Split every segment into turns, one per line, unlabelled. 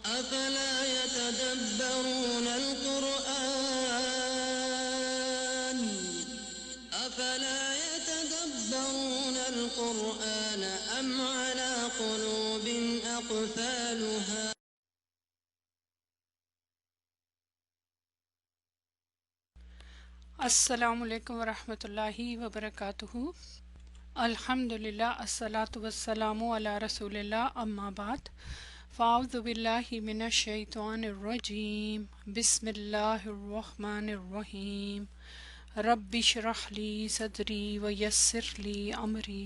أفلا يتدبرون القرآن أم على قلوب أقفالها.
السلام علیکم ورحمۃ اللہ وبرکاتہ۔ الحمدللہ الصلاۃ والسلام علی رسول اللہ، اما بعد، فاعوذ باللہ من الشیطان الرجیم، بسم اللہ الرحمن الرحیم۔ رب اشرح لی صدری ویسر لی امری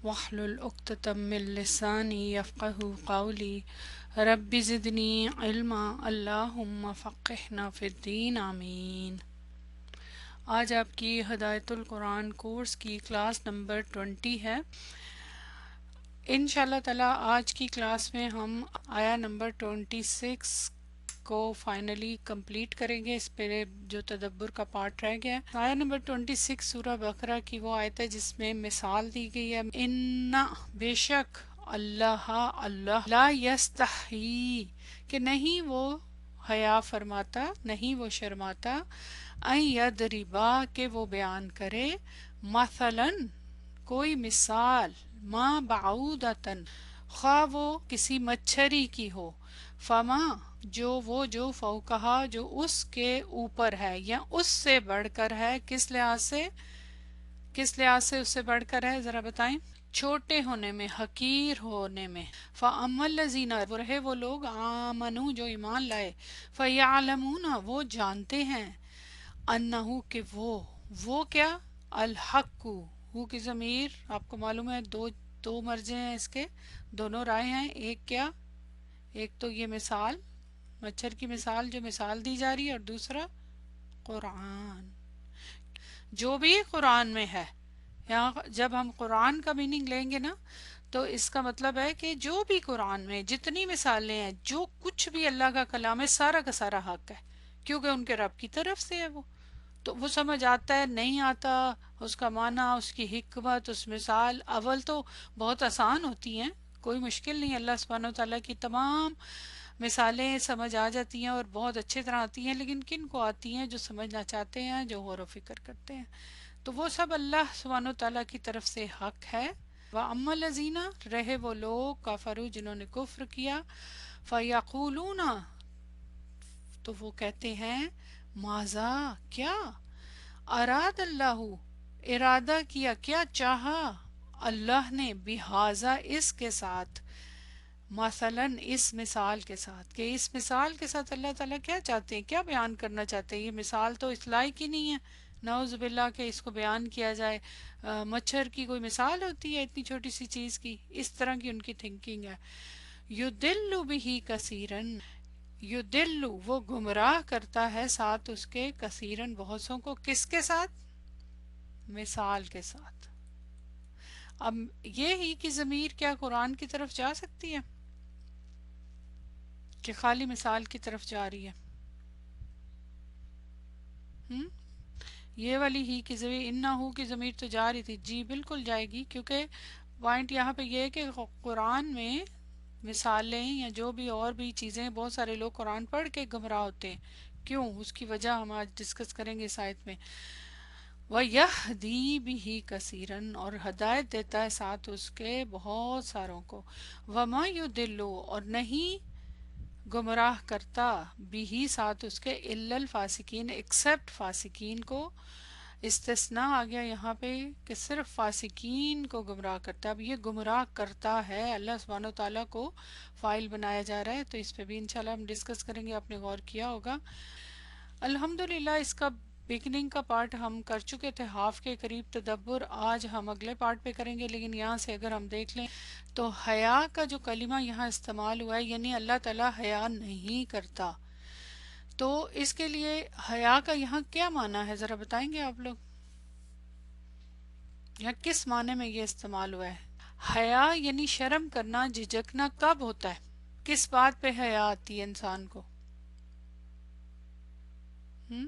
واحلل عقدۃ من لسانی یفقہوا قولی، رب زدنی علما، اللہم فقہنا فی الدین، آمین۔ آج آپ کی ہدایت القرآن کورس کی کلاس نمبر 20 ہے۔ انشاءاللہ تعالی آج کی کلاس میں ہم آیا نمبر 26 کو فائنلی کمپلیٹ کریں گے۔ اس پہ جو تدبر کا پارٹ رہ گیا ہے، آیا نمبر 26 سورہ بقرہ کی وہ آیت ہے جس میں مثال دی گئی ہے، ان بے شک اللہ لا یستحی، کہ نہیں وہ حیا فرماتا، نہیں وہ شرماتا، ان یضربا، کہ وہ بیان کرے، مثلاً کوئی مثال، ما بعودتن، خواہ وہ کسی مچھری کی ہو، فما، جو فوقہا، جو اس کے اوپر ہے یا اس سے بڑھ کر ہے، کس لحاظ سے اس سے بڑھ کر ہے، ذرا بتائیں۔ چھوٹے ہونے میں، حقیر ہونے میں۔ فَأَمَّا الَّذِينَ، رہے وہ لوگ، آمنوا، جو ایمان لائے، فَيَعْلَمُونَ، وہ جانتے ہیں، انہو، کہ وہ کیا، الحق، ہو کی ضمیر آپ کو معلوم ہے دو مرجے ہیں اس کے، دونوں رائے ہیں، ایک کیا، ایک تو یہ مثال، مچھر کی مثال جو مثال دی جا رہی ہے، اور دوسرا قرآن، جو بھی قرآن میں ہے۔ یہاں جب ہم قرآن کا میننگ لیں گے نا، تو اس کا مطلب ہے کہ جو بھی قرآن میں جتنی مثالیں ہیں، جو کچھ بھی اللہ کا کلام ہے، سارا کا سارا حق ہے، کیونکہ ان کے رب کی طرف سے ہے وہ، تو وہ سمجھ آتا ہے، نہیں آتا، اس کا معنی، اس کی حکمت، اس مثال، اول تو بہت آسان ہوتی ہیں، کوئی مشکل نہیں، اللہ سبحانہ وتعالیٰ کی تمام مثالیں سمجھ آ جاتی ہیں اور بہت اچھی طرح آتی ہیں، لیکن کن کو آتی ہیں؟ جو سمجھنا چاہتے ہیں، جو غور و فکر کرتے ہیں، تو وہ سب اللہ سبحانہ وتعالیٰ کی طرف سے حق ہے۔ وَأَمَّا الَّذِينَ، رہے وہ لوگ، کفروا، جنہوں نے کفر کیا، فَيَقُولُونَ، تو وہ کہتے ہیں، ماذا، کیا، اراد اللہ، ارادہ کیا، کیا چاہا اللہ نے، بہذا، اس کے ساتھ، مثلاً اس مثال کے ساتھ، کہ اس مثال کے ساتھ اللہ تعالیٰ کیا چاہتے ہیں، کیا بیان کرنا چاہتے ہیں؟ یہ مثال تو اس لائق ہی نہیں ہے، نعوذ باللہ کہ اس کو بیان کیا جائے۔ مچھر کی کوئی مثال ہوتی ہے اتنی چھوٹی سی چیز کی؟ اس طرح کی ان کی تھنکنگ ہے۔ یُضِلُّ بِهِ کثیرن، یُضِلُّ، وہ گمراہ کرتا ہے ساتھ اس کے، کثیرن، بہت سوں کو، کس کے ساتھ؟ مثال کے ساتھ۔ اب یہ ہی کی ضمیر کیا قرآن کی طرف جا سکتی ہے کہ خالی مثال کی طرف جا رہی ہے؟ ہم؟ یہ والی ہی کی ضمیر، انہو کی ضمیر تو جا رہی تھی، جی بالکل جائے گی، کیونکہ پوائنٹ یہاں پہ یہ ہے کہ قرآن میں مثالیں یا جو بھی اور بھی چیزیں، بہت سارے لوگ قرآن پڑھ کے گمراہ ہوتے ہیں، کیوں؟ اس کی وجہ ہم آج ڈسکس کریں گے اس آیت میں۔ وَيَهْدِي بِهِ كَثِيرًا، اور ہدایت دیتا ہے ساتھ اس کے بہت ساروں کو۔ وَمَا يُضِلُّ، اور نہیں گمراہ کرتا، بھی ساتھ اس کے، الا الفاسقین، ایکسپٹ فاسقین کو، استثناء آ گیا یہاں پہ کہ صرف فاسقین کو گمراہ کرتا ہے۔ اب یہ گمراہ کرتا ہے، اللہ سبحانہ وتعالیٰ کو فاعل بنایا جا رہا ہے، تو اس پہ بھی انشاءاللہ ہم ڈسکس کریں گے، آپ نے غور کیا ہوگا۔ الحمدللہ اس کا بگننگ کا پارٹ ہم کر چکے تھے، ہاف کے قریب تدبر، آج ہم اگلے پارٹ پہ کریں گے، لیکن یہاں سے اگر ہم دیکھ لیں تو حیا کا جو کلمہ یہاں استعمال ہوا ہے، یعنی اللہ تعالیٰ حیا نہیں کرتا، تو اس کے لیے حیا کا یہاں کیا معنی ہے، ذرا بتائیں گے آپ لوگ؟ یہاں کس معنی میں یہ استعمال ہوا ہے؟ حیا یعنی شرم کرنا، جھجکنا، کب ہوتا ہے؟ کس بات پہ حیا آتی ہے انسان کو؟ ہم؟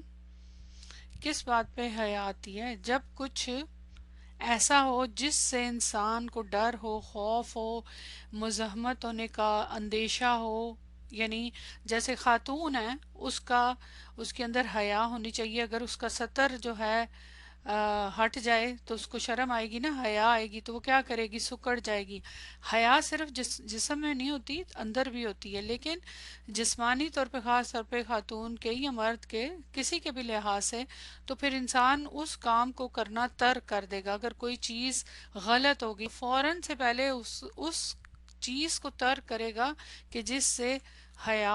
کس بات پہ حیا آتی ہے؟ جب کچھ ایسا ہو جس سے انسان کو ڈر ہو، خوف ہو، مزاحمت ہونے کا اندیشہ ہو، یعنی جیسے خاتون ہے، اس کے اندر حیا ہونی چاہیے. اگر اس کا سطر جو ہے ہٹ جائے تو اس کو شرم آئے گی نا، حیا آئے گی تو وہ کیا کرے گی، سکڑ جائے گی. حیا صرف جسم میں نہیں ہوتی، اندر بھی ہوتی ہے. لیکن جسمانی طور پہ، خاص طور پہ خاتون کے یا مرد کے کسی کے بھی لحاظ سے، تو پھر انسان اس کام کو کرنا ترک کر دے گا. اگر کوئی چیز غلط ہوگی فوراً سے پہلے اس چیز کو ترک کرے گا کہ جس سے حیا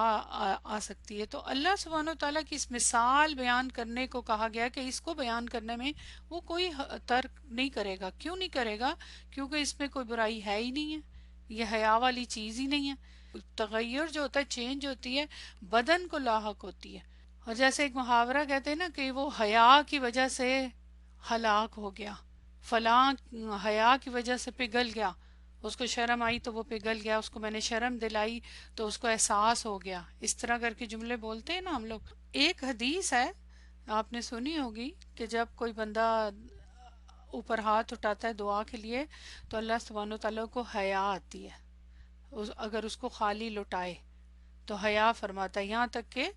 آ سکتی ہے. تو اللہ سبحانہ و تعالیٰ کی اس مثال بیان کرنے کو کہا گیا کہ اس کو بیان کرنے میں وہ کوئی ترک نہیں کرے گا. کیوں نہیں کرے گا؟ کیونکہ اس میں کوئی برائی ہے ہی نہیں ہے، یہ حیا والی چیز ہی نہیں ہے. تغیر جو ہوتا ہے، چینج ہوتی ہے، بدن کو لاحق ہوتی ہے. اور جیسے ایک محاورہ کہتے ہیں نا کہ وہ حیا کی وجہ سے ہلاک ہو گیا، فلاں حیا کی وجہ سے پگھل گیا، اس کو شرم آئی تو وہ پگھل گیا، اس کو میں نے شرم دلائی تو اس کو احساس ہو گیا. اس طرح کر کے جملے بولتے ہیں نا ہم لوگ. ایک حدیث ہے، آپ نے سنی ہوگی، کہ جب کوئی بندہ اوپر ہاتھ اٹھاتا ہے دعا کے لیے تو اللہ سبحانہ و تعالیٰ کو حیا آتی ہے اگر اس کو خالی لٹائے تو حیا فرماتا ہے، یہاں تک کہ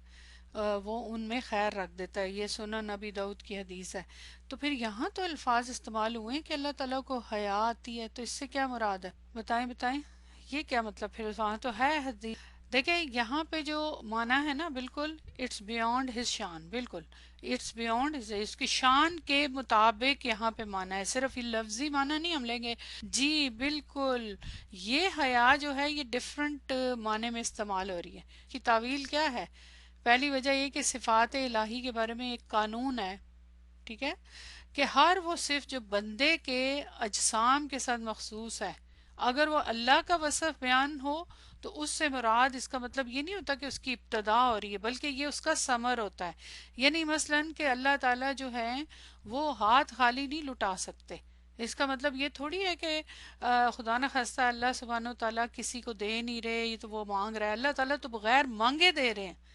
وہ ان میں خیر رکھ دیتا ہے. یہ سنن نبی داؤد کی حدیث ہے. تو پھر یہاں تو الفاظ استعمال ہوئے ہیں کہ اللہ تعالیٰ کو حیا آتی ہے، تو اس سے کیا مراد ہے؟ بتائیں یہ کیا مطلب؟ پھر وہاں تو ہے حدیث. دیکھیں یہاں پہ جو معنی ہے نا، بالکل اٹس بیونڈ ہز شان، بالکل اٹس بیونڈ اس کی شان کے مطابق یہاں پہ معنی ہے. صرف یہ لفظی معنی نہیں ہم لیں گے. جی بالکل، یہ حیا جو ہے یہ ڈفرنٹ معنی میں استعمال ہو رہی ہے. کی تعویل کیا ہے؟ پہلی وجہ یہ کہ صفات الہی کے بارے میں ایک قانون ہے، ٹھیک ہے، کہ ہر وہ صفت جو بندے کے اجسام کے ساتھ مخصوص ہے، اگر وہ اللہ کا وصف بیان ہو تو اس سے مراد، اس کا مطلب یہ نہیں ہوتا کہ اس کی ابتدا ہو رہی ہے، بلکہ یہ اس کا ثمر ہوتا ہے. یعنی مثلا کہ اللہ تعالیٰ جو ہے وہ ہاتھ خالی نہیں لٹا سکتے. اس کا مطلب یہ تھوڑی ہے کہ خدا نہ خواستہ اللہ سبحانہ و تعالیٰ کسی کو دے نہیں رہے، یہ تو وہ مانگ رہا ہے. اللہ تعالیٰ تو بغیر مانگے دے رہے ہیں،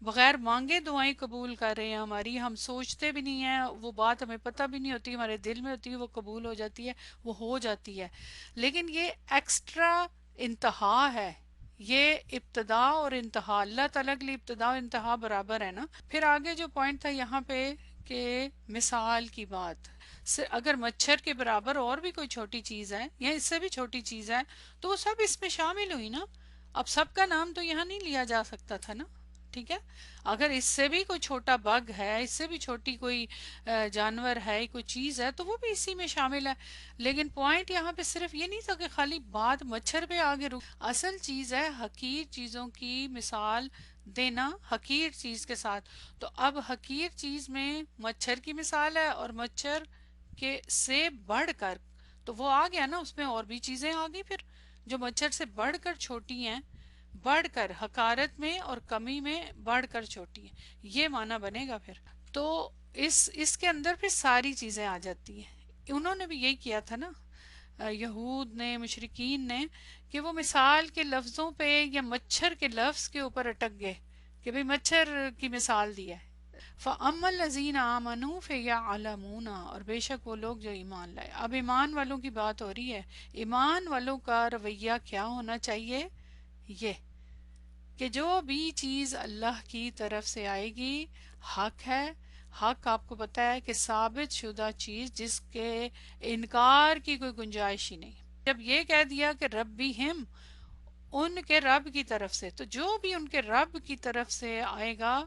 بغیر مانگے دعائیں قبول کر رہے ہیں ہماری. ہم سوچتے بھی نہیں ہیں، وہ بات ہمیں پتہ بھی نہیں ہوتی، ہمارے دل میں ہوتی ہے، وہ قبول ہو جاتی ہے، وہ ہو جاتی ہے. لیکن یہ ایکسٹرا انتہا ہے، یہ ابتدا اور انتہا، اللہ تعالیٰ کے لیے ابتدا اور انتہا برابر ہے نا. پھر آگے جو پوائنٹ تھا یہاں پہ کہ مثال کی بات، اگر مچھر کے برابر اور بھی کوئی چھوٹی چیز ہے یا اس سے بھی چھوٹی چیز ہے تو وہ سب اس میں شامل ہوئی نا. اب سب کا نام تو یہاں نہیں لیا جا سکتا تھا نا، ٹھیک ہے. اگر اس سے بھی کوئی چھوٹا بگ ہے، اس سے بھی چھوٹی کوئی جانور ہے، کوئی چیز ہے، تو وہ بھی اسی میں شامل ہے. لیکن پوائنٹ یہاں پہ صرف یہ نہیں تھا کہ خالی بات مچھر پہ آگے رک. اصل چیز ہے حقیر چیزوں کی مثال دینا حقیر چیز کے ساتھ. تو اب حقیر چیز میں مچھر کی مثال ہے، اور مچھر کے سے بڑھ کر تو وہ آ گیا نا، اس میں اور بھی چیزیں آ گئی پھر جو مچھر سے بڑھ کر چھوٹی ہیں، بڑھ کر حقارت میں اور کمی میں بڑھ کر چھوٹی ہے. یہ معنی بنے گا پھر. تو اس کے اندر پھر ساری چیزیں آ جاتی ہیں. انہوں نے بھی یہی کیا تھا نا، یہود نے، مشرکین نے، کہ وہ مثال کے لفظوں پہ یا مچھر کے لفظ کے اوپر اٹک گئے کہ بھئی مچھر کی مثال دی ہے. فَأَمَّا الَّذِينَ آمَنُوا فَيَعْلَمُونَ، اور بے شک وہ لوگ جو ایمان لائے. اب ایمان والوں کی بات ہو رہی ہے. ایمان والوں کا رویہ کیا ہونا چاہیے؟ یہ کہ جو بھی چیز اللہ کی طرف سے آئے گی حق ہے. حق آپ کو پتہ ہے کہ ثابت شدہ چیز جس کے انکار کی کوئی گنجائش ہی نہیں. جب یہ کہہ دیا کہ ربی ہم، ان کے رب کی طرف سے، تو جو بھی ان کے رب کی طرف سے آئے گا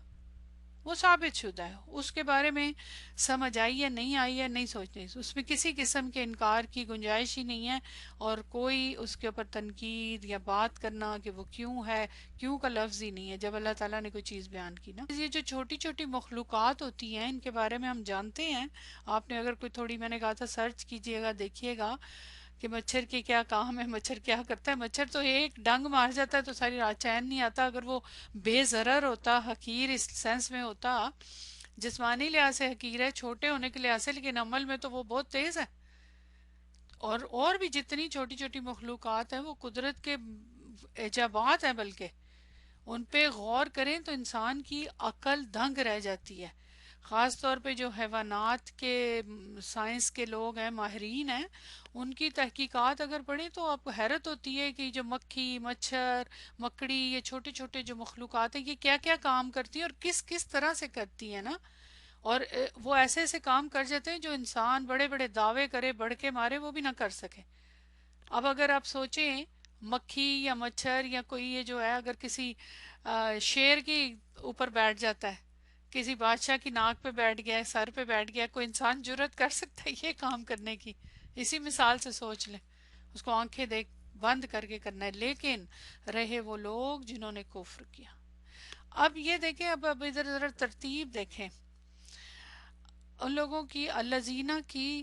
وہ ثابت شدہ ہے. اس کے بارے میں سمجھ آئی ہے نہیں آئی ہے نہیں سوچنے، اس میں کسی قسم کے انکار کی گنجائش ہی نہیں ہے، اور کوئی اس کے اوپر تنقید یا بات کرنا کہ وہ کیوں ہے، کیوں کا لفظ ہی نہیں ہے جب اللہ تعالیٰ نے کوئی چیز بیان کی نا. یہ جو چھوٹی چھوٹی مخلوقات ہوتی ہیں ان کے بارے میں ہم جانتے ہیں. آپ نے اگر کوئی تھوڑی، میں نے کہا تھا سرچ کیجئے گا، دیکھیے گا کہ مچھر کے کیا کام ہے، مچھر کیا کرتا ہے. مچھر تو ایک ڈنگ مار جاتا ہے تو ساری رات چین نہیں آتا. اگر وہ بے ضرر ہوتا، حقیر اس سینس میں ہوتا، جسمانی لحاظ سے حقیر ہے، چھوٹے ہونے کے لحاظ سے، لیکن عمل میں تو وہ بہت تیز ہے. اور بھی جتنی چھوٹی چھوٹی مخلوقات ہیں وہ قدرت کے ایجابات ہیں، بلکہ ان پہ غور کریں تو انسان کی عقل دنگ رہ جاتی ہے. خاص طور پہ جو حیوانات کے سائنس کے لوگ ہیں، ماہرین ہیں، ان کی تحقیقات اگر پڑھیں تو آپ کو حیرت ہوتی ہے کہ جو مکھی، مچھر، مکڑی، یہ چھوٹے چھوٹے جو مخلوقات ہیں یہ کیا کیا کام کرتی ہیں اور کس کس طرح سے کرتی ہیں نا. اور وہ ایسے ایسے کام کر جاتے ہیں جو انسان بڑے بڑے دعوے کرے، بڑھ کے مارے، وہ بھی نہ کر سکے. اب اگر آپ سوچیں مکھی یا مچھر یا کوئی یہ جو ہے اگر کسی شیر کی اوپر بیٹھ جاتا ہے، کسی بادشاہ کی ناک پہ بیٹھ گیا ہے، سر پہ بیٹھ گیا ہے، کوئی انسان جرت کر سکتا ہے یہ کام کرنے کی؟ اسی مثال سے سوچ لیں، اس کو آنکھیں دیکھ بند کر کے کرنا ہے. لیکن رہے وہ لوگ جنہوں نے کفر کیا. اب یہ دیکھیں، اب ادھر ذرا ترتیب دیکھیں ان لوگوں کی. الذین کی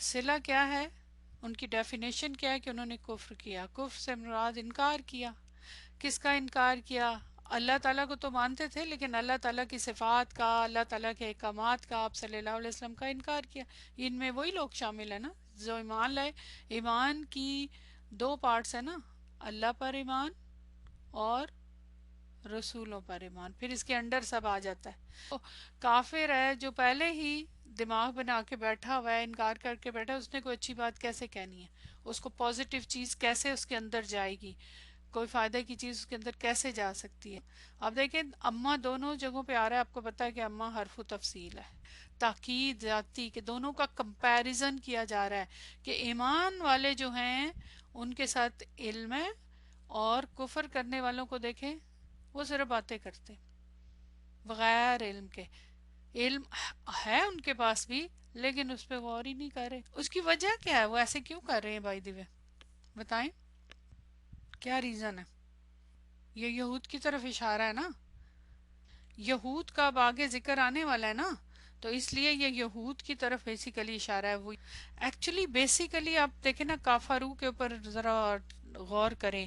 صلہ کیا ہے، ان کی ڈیفینیشن کیا ہے کہ انہوں نے کفر کیا. کفر سے مراد انکار کیا. کس کا انکار کیا؟ اللہ تعالیٰ کو تو مانتے تھے لیکن اللہ تعالیٰ کی صفات کا، اللہ تعالیٰ کے احکامات کا، آپ صلی اللہ علیہ وسلم کا انکار کیا. ان میں وہی لوگ شامل ہیں نا جو ایمان لائے. ایمان کی دو پارٹس ہیں نا، اللہ پر ایمان اور رسولوں پر ایمان، پھر اس کے انڈر سب آ جاتا ہے. تو کافر ہے جو پہلے ہی دماغ بنا کے بیٹھا ہوا ہے، انکار کر کے بیٹھا ہے، اس نے کوئی اچھی بات کیسے کہنی ہے؟ اس کو پازیٹیو چیز کیسے اس کے اندر جائے گی؟ کوئی فائدہ کی چیز اس کے اندر کیسے جا سکتی ہے؟ اب دیکھیں اما دونوں جگہوں پہ آ رہا ہے، آپ کو پتا ہے کہ اما حرف و تفصیل ہے، تاکید ذاتی، کہ دونوں کا کمپیریزن کیا جا رہا ہے کہ ایمان والے جو ہیں ان کے ساتھ علم ہے، اور کفر کرنے والوں کو دیکھیں وہ صرف باتیں کرتے بغیر علم کے. علم ہے ان کے پاس بھی لیکن اس پہ غور ہی نہیں کر رہے. اس کی وجہ کیا ہے؟ وہ ایسے کیوں کر رہے ہیں بھائی دیوے؟ بتائیں کیا ریزن ہے؟ یہ یہود کی طرف اشارہ ہے نا، یہود کا اب آگے ذکر آنے والا ہے نا، تو اس لیے یہ یہود کی طرف بیسیکلی اشارہ ہے. وہ ایکچولی بیسیکلی آپ دیکھیں نا، کافرو کے اوپر ذرا غور کریں.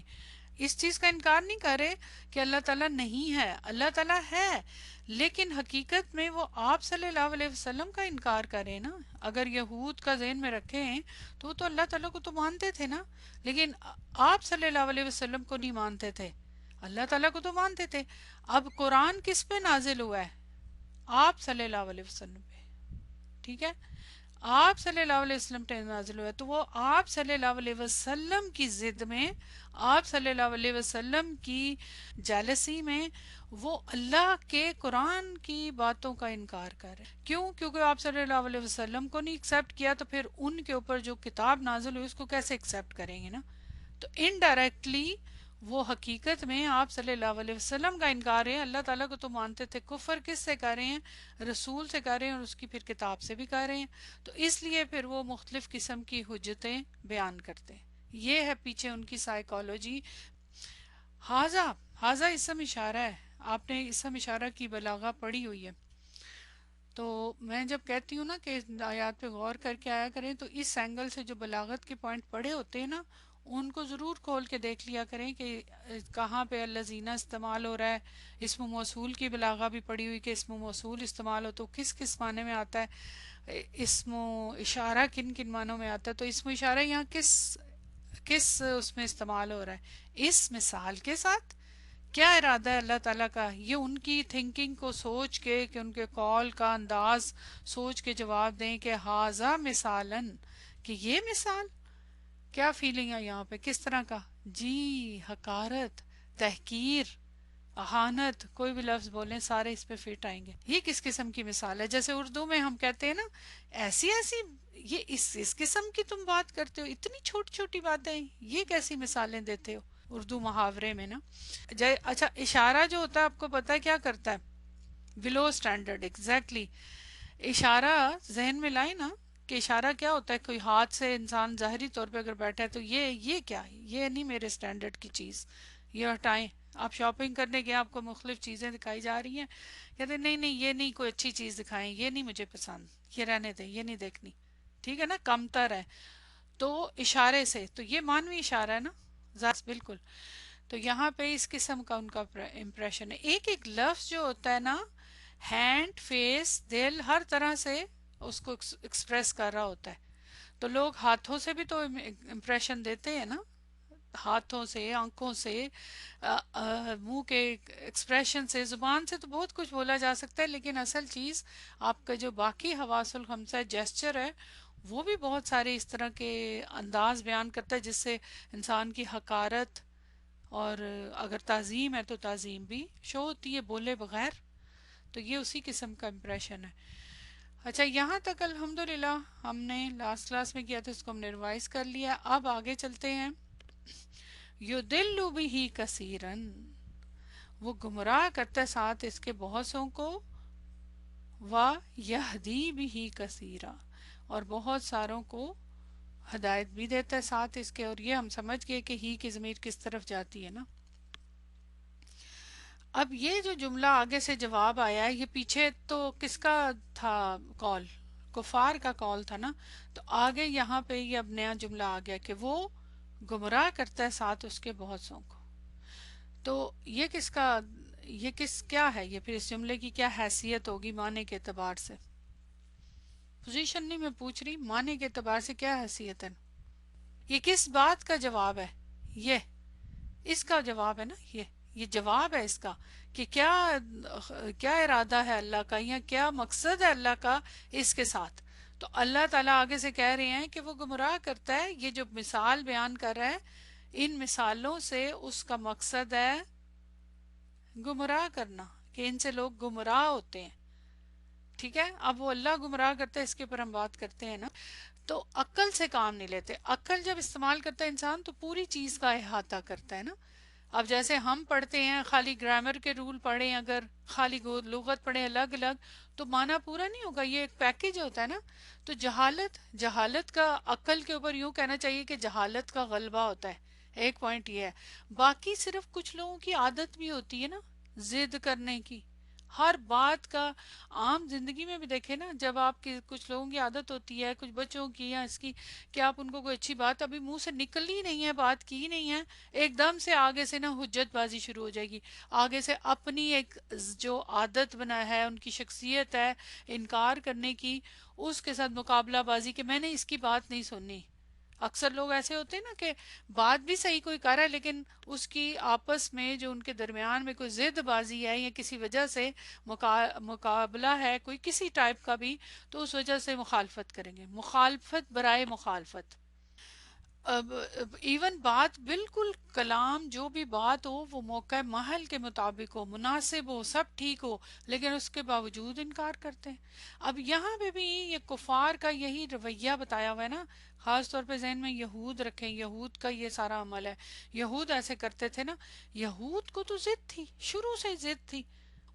اس چیز کا انکار نہیں کر رہے کہ اللہ تعالیٰ نہیں ہے، اللہ تعالیٰ ہے، لیکن حقیقت میں وہ آپ صلی اللہ علیہ وسلم کا انکار کریں نا. اگر یہود کا ذہن میں رکھیں تو وہ تو اللہ تعالیٰ کو تو مانتے تھے نا، لیکن آپ صلی اللہ علیہ وسلم کو نہیں مانتے تھے. اللہ تعالیٰ کو تو مانتے تھے. اب قرآن کس پہ نازل ہوا ہے؟ آپ صلی اللہ علیہ وسلم پہ. ٹھیک ہے، آپ صلی اللہ علیہ وسلم پہ نازل ہوا ہے، تو وہ آپ صلی اللہ علیہ وسلم کی ضد میں، آپ صلی اللہ علیہ وسلم کی جیلسی میں وہ اللہ کے قرآن کی باتوں کا انکار کر رہے ہیں. کیوں؟ کیونکہ آپ صلی اللہ علیہ وسلم کو نہیں ایکسیپٹ کیا تو پھر ان کے اوپر جو کتاب نازل ہوئی اس کو کیسے ایکسیپٹ کریں گے نا. تو انڈائریکٹلی وہ حقیقت میں آپ صلی اللہ علیہ وسلم کا انکار ہے. اللہ تعالیٰ کو تو مانتے تھے. کفر کس سے کر رہے ہیں؟ رسول سے کر رہے ہیں، اور اس کی پھر کتاب سے بھی کر رہے ہیں. تو اس لیے پھر وہ مختلف قسم کی حجتیں بیان کرتے ہیں. یہ ہے پیچھے ان کی سائیکالوجی. حاضہ اسم اشارہ ہے. آپ نے اسم اشارہ کی بلاغہ پڑھی ہوئی ہے. تو میں جب کہتی ہوں نا کہ آیات پہ غور کر کے آیا کریں، تو اس اینگل سے جو بلاغت کے پوائنٹ پڑھے ہوتے ہیں نا ان کو ضرور کھول کے دیکھ لیا کریں کہ کہاں پہ الذین استعمال ہو رہا ہے. اسم موصول کی بلاغہ بھی پڑھی ہوئی کہ اسم موصول استعمال ہو تو کس کس معنی میں آتا ہے، اسم اشارہ کن کن معنوں میں آتا ہے. تو اسم اشارہ یہاں کس کس اس میں استعمال ہو رہا ہے؟ اس مثال کے ساتھ. کیا ارادہ ہے اللہ تعالیٰ کا؟ یہ ان کی تھنکنگ کو سوچ کے کہ ان کے قول کا انداز سوچ کے جواب دیں کہ حاضہ مثالاً، کہ یہ مثال. کیا فیلنگ ہے یہاں پہ؟ کس طرح کا؟ جی حقارت، تحقیر، اہانت، کوئی بھی لفظ بولیں سارے اس پہ فٹ آئیں گے. یہ کس قسم کی مثال ہے؟ جیسے اردو میں ہم کہتے ہیں نا ایسی ایسی، یہ اس قسم کی تم بات کرتے ہو، اتنی چھوٹی چھوٹی باتیں، یہ کیسی مثالیں دیتے ہو اردو محاورے میں نا. اچھا اشارہ جو ہوتا ہے آپ کو پتا ہے کیا کرتا ہے؟ بلو اسٹینڈرڈ. ایگزیکٹلی. اشارہ ذہن میں لائے نا کہ اشارہ کیا ہوتا ہے. کوئی ہاتھ سے انسان ظاہری طور پہ اگر بیٹھا ہے تو یہ کیا ہے؟ یہ نہیں میرے اسٹینڈرڈ کی چیز، یہ ہٹائیں. آپ شاپنگ کرنے گئے، آپ کو مختلف چیزیں دکھائی جا رہی ہیں، کہتے ہیں نہیں نہیں یہ نہیں، کوئی اچھی چیز دکھائیں، یہ نہیں مجھے پسند، یہ رہنے دیں، یہ نہیں دیکھنی. ٹھیک ہے نا، کمتر ہے. تو اشارے سے، تو یہ مانوی اشارہ ہے نا، بالکل. تو یہاں پہ اس قسم کا ان کا امپریشن ہے. ایک ایک لفظ جو ہوتا ہے نا، ہینڈ، فیس، دل، ہر طرح سے اس کو ایکسپریس کر رہا ہوتا ہے. تو لوگ ہاتھوں سے بھی تو امپریشن دیتے ہیں نا. ہاتھوں سے، آنکھوں سے، منہ کے ایکسپریشن سے، زبان سے تو بہت کچھ بولا جا سکتا ہے، لیکن اصل چیز آپ کا جو باقی حواس الخمسہ جیسچر ہے وہ بھی بہت سارے اس طرح کے انداز بیان کرتا ہے جس سے انسان کی حقارت اور اگر تعظیم ہے تو تعظیم بھی شو ہوتی ہے بولے بغیر. تو یہ اسی قسم کا امپریشن ہے. اچھا، یہاں تک الحمدللہ ہم نے لاسٹ کلاس میں کیا تھا، اس کو ہم نے ریوائز کر لیا. اب آگے چلتے ہیں. یُضِلُّ بِهِ کثیرن، وہ گمراہ کرتا ہے ساتھ اس کے بہت سوں کو، وَيَهْدِي بِهِ کثیرا، اور بہت ساروں کو ہدایت بھی دیتا ہے ساتھ اس کے. اور یہ ہم سمجھ گئے کہ ہی کی ضمیر کس طرف جاتی ہے نا. اب یہ جو جملہ آگے سے جواب آیا ہے، یہ پیچھے تو کس کا تھا کال؟ کفار کا کال تھا نا. تو آگے یہاں پہ یہ اب نیا جملہ آ گیا کہ وہ گمراہ کرتا ہے ساتھ اس کے بہت سوں کو. تو یہ کس کا، یہ کیا ہے؟ یہ پھر اس جملے کی کیا حیثیت ہوگی معنی کے اعتبار سے؟ پوزیشن نہیں میں پوچھ رہی، معنی کے اعتبار سے کیا حیثیت ہے؟ یہ کس بات کا جواب ہے؟ یہ اس کا جواب ہے نا. یہ جواب ہے اس کا کہ کیا کیا ارادہ ہے اللہ کا، یا کیا مقصد ہے اللہ کا اس کے ساتھ. تو اللہ تعالیٰ آگے سے کہہ رہے ہیں کہ وہ گمراہ کرتا ہے. یہ جو مثال بیان کر رہا ہے، ان مثالوں سے اس کا مقصد ہے گمراہ کرنا، کہ ان سے لوگ گمراہ ہوتے ہیں. ٹھیک ہے، اب وہ اللہ گمراہ کرتا ہے، اس کے اوپر ہم بات کرتے ہیں نا. تو عقل سے کام نہیں لیتے. عقل جب استعمال کرتا ہے انسان تو پوری چیز کا احاطہ کرتا ہے نا. اب جیسے ہم پڑھتے ہیں خالی گرامر کے رول پڑھیں، اگر خالی لغت پڑھیں الگ الگ تو معنی پورا نہیں ہوگا. یہ ایک پیکج ہوتا ہے نا. تو جہالت کا عقل کے اوپر یوں کہنا چاہیے کہ جہالت کا غلبہ ہوتا ہے. ایک پوائنٹ یہ ہے. باقی صرف کچھ لوگوں کی عادت بھی ہوتی ہے نا ضد کرنے کی. ہر بات کا عام زندگی میں بھی دیکھیں نا، جب آپ کی کچھ لوگوں کی عادت ہوتی ہے، کچھ بچوں کی یا اس کی، کہ آپ ان کو کوئی اچھی بات ابھی منہ سے نکلی نہیں ہے، بات کی نہیں ہے، ایک دم سے آگے سے نا حجت بازی شروع ہو جائے گی. آگے سے اپنی ایک جو عادت بنا ہے، ان کی شخصیت ہے انکار کرنے کی، اس کے ساتھ مقابلہ بازی کہ میں نے اس کی بات نہیں سننی. اکثر لوگ ایسے ہوتے ہیں نا کہ بات بھی صحیح کوئی کر رہا ہے، لیکن اس کی آپس میں جو ان کے درمیان میں کوئی ضد بازی ہے یا کسی وجہ سے مقابلہ ہے کوئی کسی ٹائپ کا بھی، تو اس وجہ سے مخالفت کریں گے. مخالفت برائے مخالفت. اب ایون بات بالکل کلام جو بھی بات ہو وہ موقع محل کے مطابق ہو، مناسب ہو، سب ٹھیک ہو، لیکن اس کے باوجود انکار کرتے ہیں. اب یہاں پہ بھی یہ کفار کا یہی رویہ بتایا ہوا ہے نا. خاص طور پہ ذہن میں یہود رکھیں، یہود کا یہ سارا عمل ہے. یہود ایسے کرتے تھے نا. یہود کو تو ضد تھی، شروع سے ضد تھی.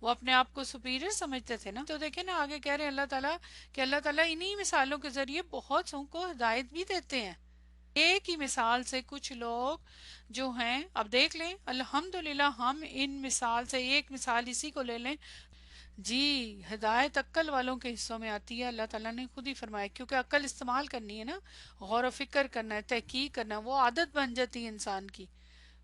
وہ اپنے آپ کو سپیریئر سمجھتے تھے نا. تو دیکھیں نا آگے کہہ رہے ہیں اللہ تعالیٰ کہ اللہ تعالیٰ انہی مثالوں کے ذریعے بہت سو کو ہدایت بھی دیتے ہیں. ایک ہی مثال سے کچھ لوگ جو ہیں، اب دیکھ لیں الحمدللہ ہم ان مثال سے ایک مثال اسی کو لے لیں. جی ہدایت عقل والوں کے حصوں میں آتی ہے. اللہ تعالیٰ نے خود ہی فرمایا، کیونکہ عقل استعمال کرنی ہے نا، غور و فکر کرنا ہے، تحقیق کرنا ہے، وہ عادت بن جاتی ہے انسان کی.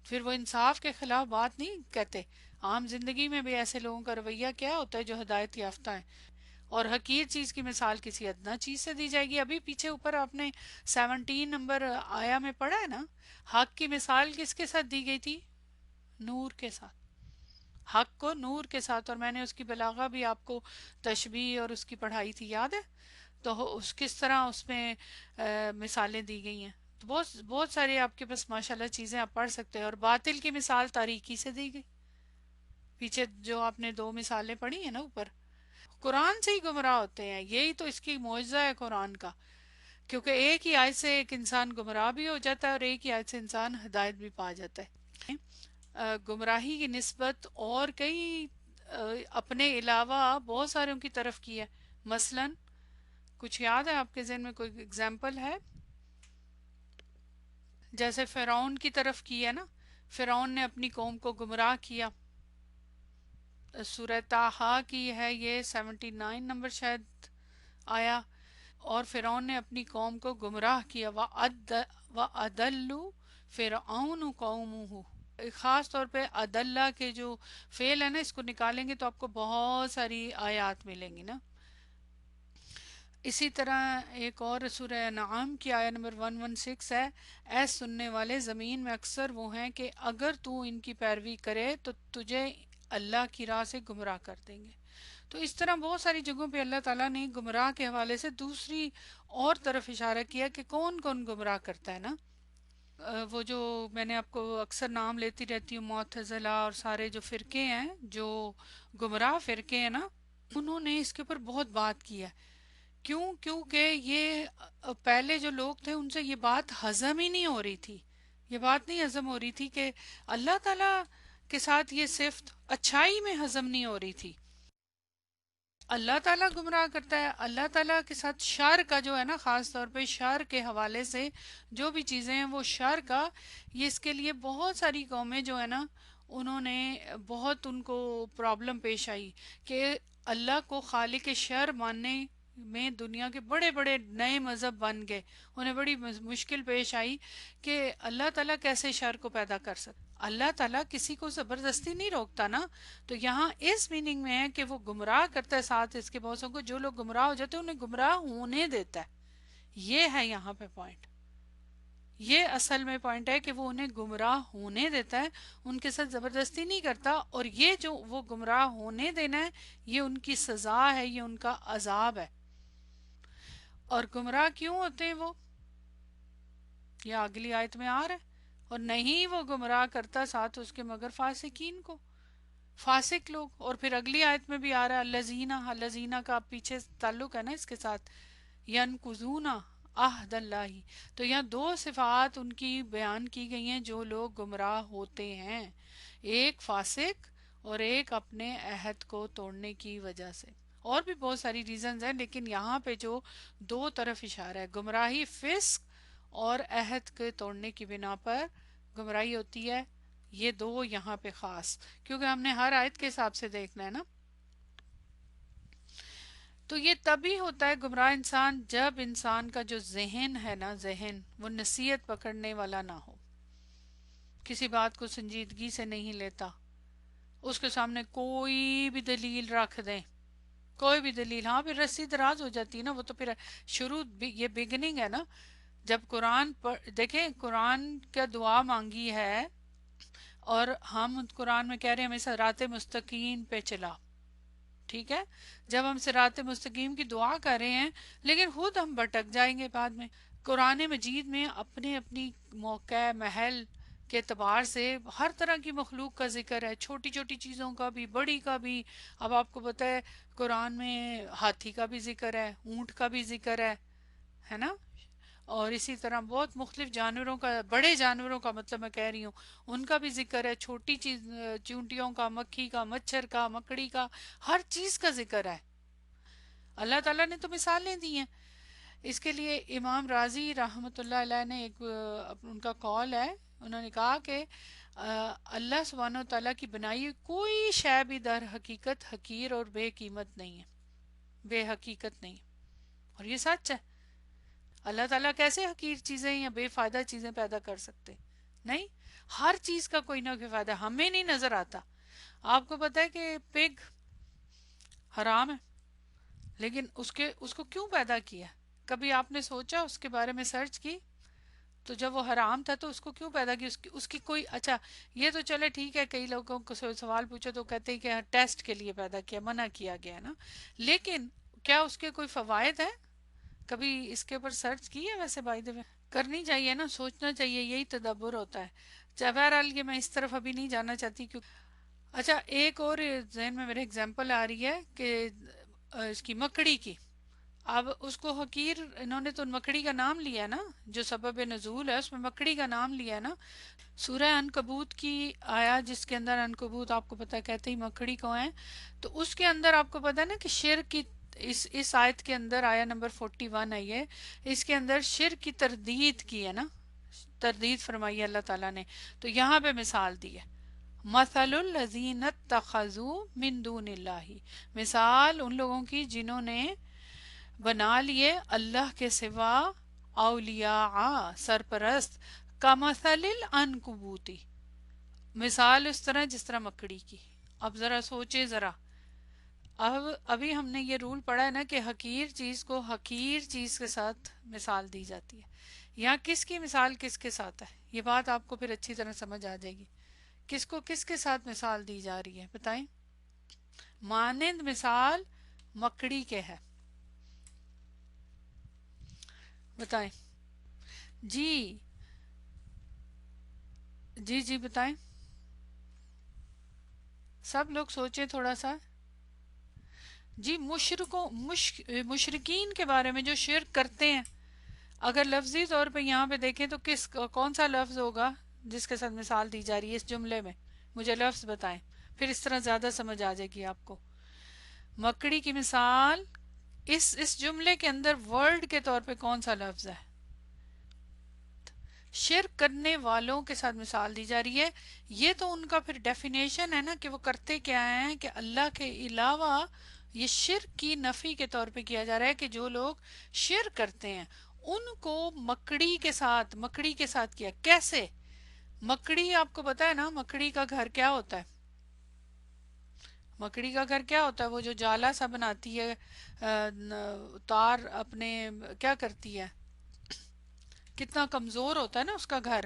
پھر وہ انصاف کے خلاف بات نہیں کہتے. عام زندگی میں بھی ایسے لوگوں کا رویہ کیا ہوتا ہے جو ہدایت یافتہ ہیں، اور حقیر چیز کی مثال کسی ادنا چیز سے دی جائے گی. ابھی پیچھے اوپر آپ نے 17 نمبر آیا میں پڑھا ہے نا، حق کی مثال کس کے ساتھ دی گئی تھی؟ نور کے ساتھ. حق کو نور کے ساتھ. اور میں نے اس کی بلاغہ بھی آپ کو تشبیہ اور اس کی پڑھائی تھی، یاد ہے؟ تو اس کس طرح اس میں مثالیں دی گئی ہیں. تو بہت بہت ساری آپ کے پاس ماشاءاللہ چیزیں آپ پڑھ سکتے ہیں. اور باطل کی مثال تاریکی سے دی گئی. پیچھے جو آپ نے 2 مثالیں پڑھی ہیں نا اوپر، قرآن سے ہی گمراہ ہوتے ہیں. یہی تو اس کی معجزہ ہے قرآن کا، کیونکہ ایک ہی آیت سے ایک انسان گمراہ بھی ہو جاتا ہے اور ایک ہی آیت سے انسان ہدایت بھی پا جاتا ہے. گمراہی کی نسبت اور کئی اپنے علاوہ بہت ساروں کی طرف کی ہے. مثلا کچھ یاد ہے آپ کے ذہن میں؟ کوئی اگزامپل ہے؟ جیسے فرعون کی طرف کی ہے نا، فرعون نے اپنی قوم کو گمراہ کیا. سورہ طٰہٰ کی ہے یہ، 79 نمبر شاید آیا. اور فرعون نے اپنی قوم کو گمراہ کیا. وَأَضَلُّ فِرْعَوْنُ قَوْمَهُ. خاص طور پہ عدلہ کے جو فعل ہے نا، اس کو نکالیں گے تو آپ کو بہت ساری آیات ملیں گی نا. اسی طرح ایک اور سورہ انعام کی آیت نمبر 116 ہے، اے سننے والے زمین میں اکثر وہ ہیں کہ اگر تو ان کی پیروی کرے تو تجھے اللہ کی راہ سے گمراہ کر دیں گے۔ تو اس طرح بہت ساری جگہوں پہ اللہ تعالیٰ نے گمراہ کے حوالے سے دوسری اور طرف اشارہ کیا کہ کون کون گمراہ کرتا ہے نا۔ وہ جو میں نے آپ کو اکثر نام لیتی رہتی ہوں، معتزلہ اور سارے جو فرقے ہیں، جو گمراہ فرقے ہیں نا، انہوں نے اس کے اوپر بہت بات کی ہے۔ کیونکہ یہ پہلے جو لوگ تھے ان سے یہ بات ہضم ہی نہیں ہو رہی تھی، یہ بات نہیں ہضم ہو رہی تھی کہ اللہ تعالیٰ کے ساتھ یہ صفت اچھائی میں ہضم نہیں ہو رہی تھی۔ اللہ تعالیٰ گمراہ کرتا ہے، اللہ تعالیٰ کے ساتھ شر کا جو ہے نا، خاص طور پہ شر کے حوالے سے جو بھی چیزیں ہیں وہ شر کا، یہ اس کے لیے بہت ساری قومیں جو ہے نا، انہوں نے بہت ان کو پرابلم پیش آئی کہ اللہ کو خالق شر ماننے میں دنیا کے بڑے بڑے نئے مذہب بن گئے، انہیں بڑی مشکل پیش آئی کہ اللہ تعالیٰ کیسے شر کو پیدا کر سکتا۔ اللہ تعالیٰ کسی کو زبردستی نہیں روکتا نا، تو یہاں اس میننگ میں ہے کہ وہ گمراہ کرتا ہے، ساتھ اس کے بہتوں کو، جو لوگ گمراہ ہو جاتے ہیں انہیں گمراہ ہونے دیتا ہے۔ یہ ہے یہاں پہ پوائنٹ، یہ اصل میں پوائنٹ ہے کہ وہ انہیں گمراہ ہونے دیتا ہے، ان کے ساتھ زبردستی نہیں کرتا، اور یہ جو وہ گمراہ ہونے دینا ہے یہ ان کی سزا ہے، یہ ان کا عذاب ہے۔ اور گمراہ کیوں ہوتے ہیں وہ، یہ اگلی آیت میں آ رہا ہے، اور نہیں وہ گمراہ کرتا ساتھ اس کے مگر فاسقین کو، فاسق لوگ۔ اور پھر اگلی آیت میں بھی آ رہا ہے الذین، الذین کا پیچھے تعلق ہے نا اس کے ساتھ، ینقضون عہد اللہ۔ تو یہاں دو صفات ان کی بیان کی گئی ہیں جو لوگ گمراہ ہوتے ہیں، ایک فاسق اور ایک اپنے عہد کو توڑنے کی وجہ سے۔ اور بھی بہت ساری ریزنز ہیں، لیکن یہاں پہ جو دو طرف اشارہ ہے، گمراہی فسق اور عہد کے توڑنے کی بنا پر گمراہی ہوتی ہے، یہ دو یہاں پہ خاص، کیونکہ ہم نے ہر آیت کے حساب سے دیکھنا ہے نا۔ تو یہ تبھی ہوتا ہے گمراہ انسان جب انسان کا جو ذہن ہے نا، ذہن وہ نصیحت پکڑنے والا نہ ہو، کسی بات کو سنجیدگی سے نہیں لیتا، اس کے سامنے کوئی بھی دلیل رکھ دیں، کوئی بھی دلیل، ہاں پھر رسی دراز ہو جاتی ہے نا، وہ تو پھر شروع یہ بگننگ ہے نا۔ جب قرآن دیکھیں، قرآن کا دعا مانگی ہے اور ہم قرآن میں کہہ رہے ہیں ہمیں صراط مستقیم پہ چلا، ٹھیک ہے، جب ہم صراط مستقیم کی دعا کر رہے ہیں لیکن خود ہم بھٹک جائیں گے بعد میں۔ قرآن مجید میں اپنے اپنی موقع محل کے اعتبار سے ہر طرح کی مخلوق کا ذکر ہے، چھوٹی چھوٹی چیزوں کا بھی، بڑی کا بھی۔ اب آپ کو پتہ ہے قرآن میں ہاتھی کا بھی ذکر ہے، اونٹ کا بھی ذکر ہے نا، اور اسی طرح بہت مختلف جانوروں کا، بڑے جانوروں کا مطلب میں کہہ رہی ہوں، ان کا بھی ذکر ہے، چھوٹی چیز چونٹیوں کا، مکھی کا، مچھر کا، مکڑی کا، ہر چیز کا ذکر ہے۔ اللہ تعالیٰ نے تو مثالیں دی ہیں۔ اس کے لیے امام راضی رحمۃ اللہ علیہ نے ایک ان کا قول ہے، انہوں نے کہا کہ اللہ سبحانہ و تعالیٰ کی بنائی ہوئی کوئی شے بھی در حقیقت حقیر اور بے قیمت نہیں ہے، بے حقیقت نہیں، اور یہ سچ ہے۔ اللہ تعالیٰ کیسے حقیر چیزیں یا بے فائدہ چیزیں پیدا کر سکتے؟ نہیں، ہر چیز کا کوئی نہ کوئی فائدہ ہمیں نہیں نظر آتا۔ آپ کو پتہ ہے کہ پگ حرام ہے، لیکن اس کو کیوں پیدا کیا؟ کبھی آپ نے سوچا، اس کے بارے میں سرچ کی؟ تو جب وہ حرام تھا تو اس کو کیوں پیدا کی؟ اس کی کوئی، اچھا یہ تو چلے ٹھیک ہے، کئی لوگوں کو سوال پوچھو تو کہتے ہیں کہ ٹیسٹ کے لیے پیدا کیا، منع کیا گیا ہے نا، لیکن کیا اس کے کوئی فوائد ہیں؟ کبھی اس کے اوپر سرچ کی ہے؟ ویسے بائی دا وے کرنی چاہیے نا، سوچنا چاہیے، یہی تدبر ہوتا ہے۔ چاہے بہرحال یہ میں اس طرف ابھی نہیں جانا چاہتی کیوں۔ اچھا ایک اور ذہن میں میرے اگزامپل آ رہی ہے کہ اس کی مکڑی کی، اب اس کو حقیر، انہوں نے تو مکڑی کا نام لیا نا، جو سبب نزول ہے اس میں مکڑی کا نام لیا نا۔ سورہ عنکبوت کی آیا جس کے اندر، عنکبوت آپ کو پتہ کہتے ہی مکڑی کو ہیں، تو اس کے اندر آپ کو پتہ ہے نا کہ شرک کی، اس آیت کے اندر آیا نمبر 41 ہے یہ، اس کے اندر شرک کی تردید کی ہے نا، تردید فرمائی ہے اللہ تعالیٰ نے۔ تو یہاں پہ مثال دی ہے، مثل الذین اتخذوا من دون اللہ، مثال ان لوگوں کی جنہوں نے بنا لیے اللہ کے سوا اولیاء سرپرست، کمثل العنکبوتی، مثال اس طرح جس طرح مکڑی کی۔ اب ذرا سوچے ذرا، اب ابھی ہم نے یہ رول پڑھا ہے نا کہ حقیر چیز کو حقیر چیز کے ساتھ مثال دی جاتی ہے. یہاں کس کی مثال کس کے ساتھ ہے یہ بات آپ کو پھر اچھی طرح سمجھ آ جائے گی. کس کو کس کے ساتھ مثال دی جا رہی ہے بتائیں. مانند مثال مکڑی کے ہے. بتائیں. جی جی جی بتائیں. سب لوگ سوچیں تھوڑا سا. جی مشرکین کے بارے میں جو شرک کرتے ہیں. اگر لفظی طور پہ یہاں پہ دیکھیں تو کون سا لفظ ہوگا جس کے ساتھ مثال دی جا رہی ہے اس جملے میں. مجھے لفظ بتائیں پھر اس طرح زیادہ سمجھ آ جائے گی آپ کو. مکڑی کی مثال اس جملے کے اندر ورڈ کے طور پہ کون سا لفظ ہے. شرک کرنے والوں کے ساتھ مثال دی جا رہی ہے. یہ تو ان کا پھر ڈیفینیشن ہے نا کہ وہ کرتے کیا ہیں کہ اللہ کے علاوہ یہ شرک کی نفی کے طور پہ کیا جا رہا ہے کہ جو لوگ شرک کرتے ہیں ان کو مکڑی کے ساتھ کیا. کیسے؟ مکڑی آپ کو پتا ہے نا مکڑی کا گھر کیا ہوتا ہے. مکڑی کا گھر کیا ہوتا ہے وہ جو جالا سا بناتی ہے تار اپنے کیا کرتی ہے کتنا کمزور ہوتا ہے نا اس کا گھر.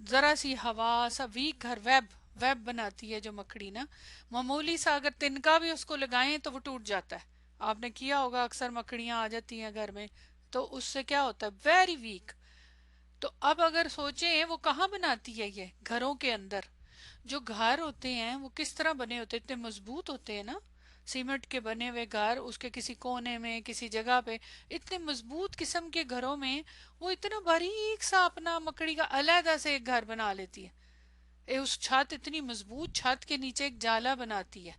ذرا سی ہوا سا ویک گھر ویب بناتی ہے جو مکڑی نا. معمولی سا اگر تنکا بھی اس کو لگائیں تو وہ ٹوٹ جاتا ہے. آپ نے کیا ہوگا اکثر مکڑیاں آ جاتی ہیں گھر میں تو اس سے کیا ہوتا ہے ویری ویک. تو اب اگر سوچیں وہ کہاں بناتی ہے یہ گھروں کے اندر. جو گھر ہوتے ہیں وہ کس طرح بنے ہوتے ہیں اتنے مضبوط ہوتے ہیں نا. سیمنٹ کے بنے ہوئے گھر اس کے کسی کونے میں کسی جگہ پہ اتنے مضبوط قسم کے گھروں میں وہ اتنا باریک سا اپنا مکڑی کا علیحدہ سے ایک گھر بنا لیتی ہے. اس چھت اتنی مضبوط چھت کے نیچے ایک جالا بناتی ہے.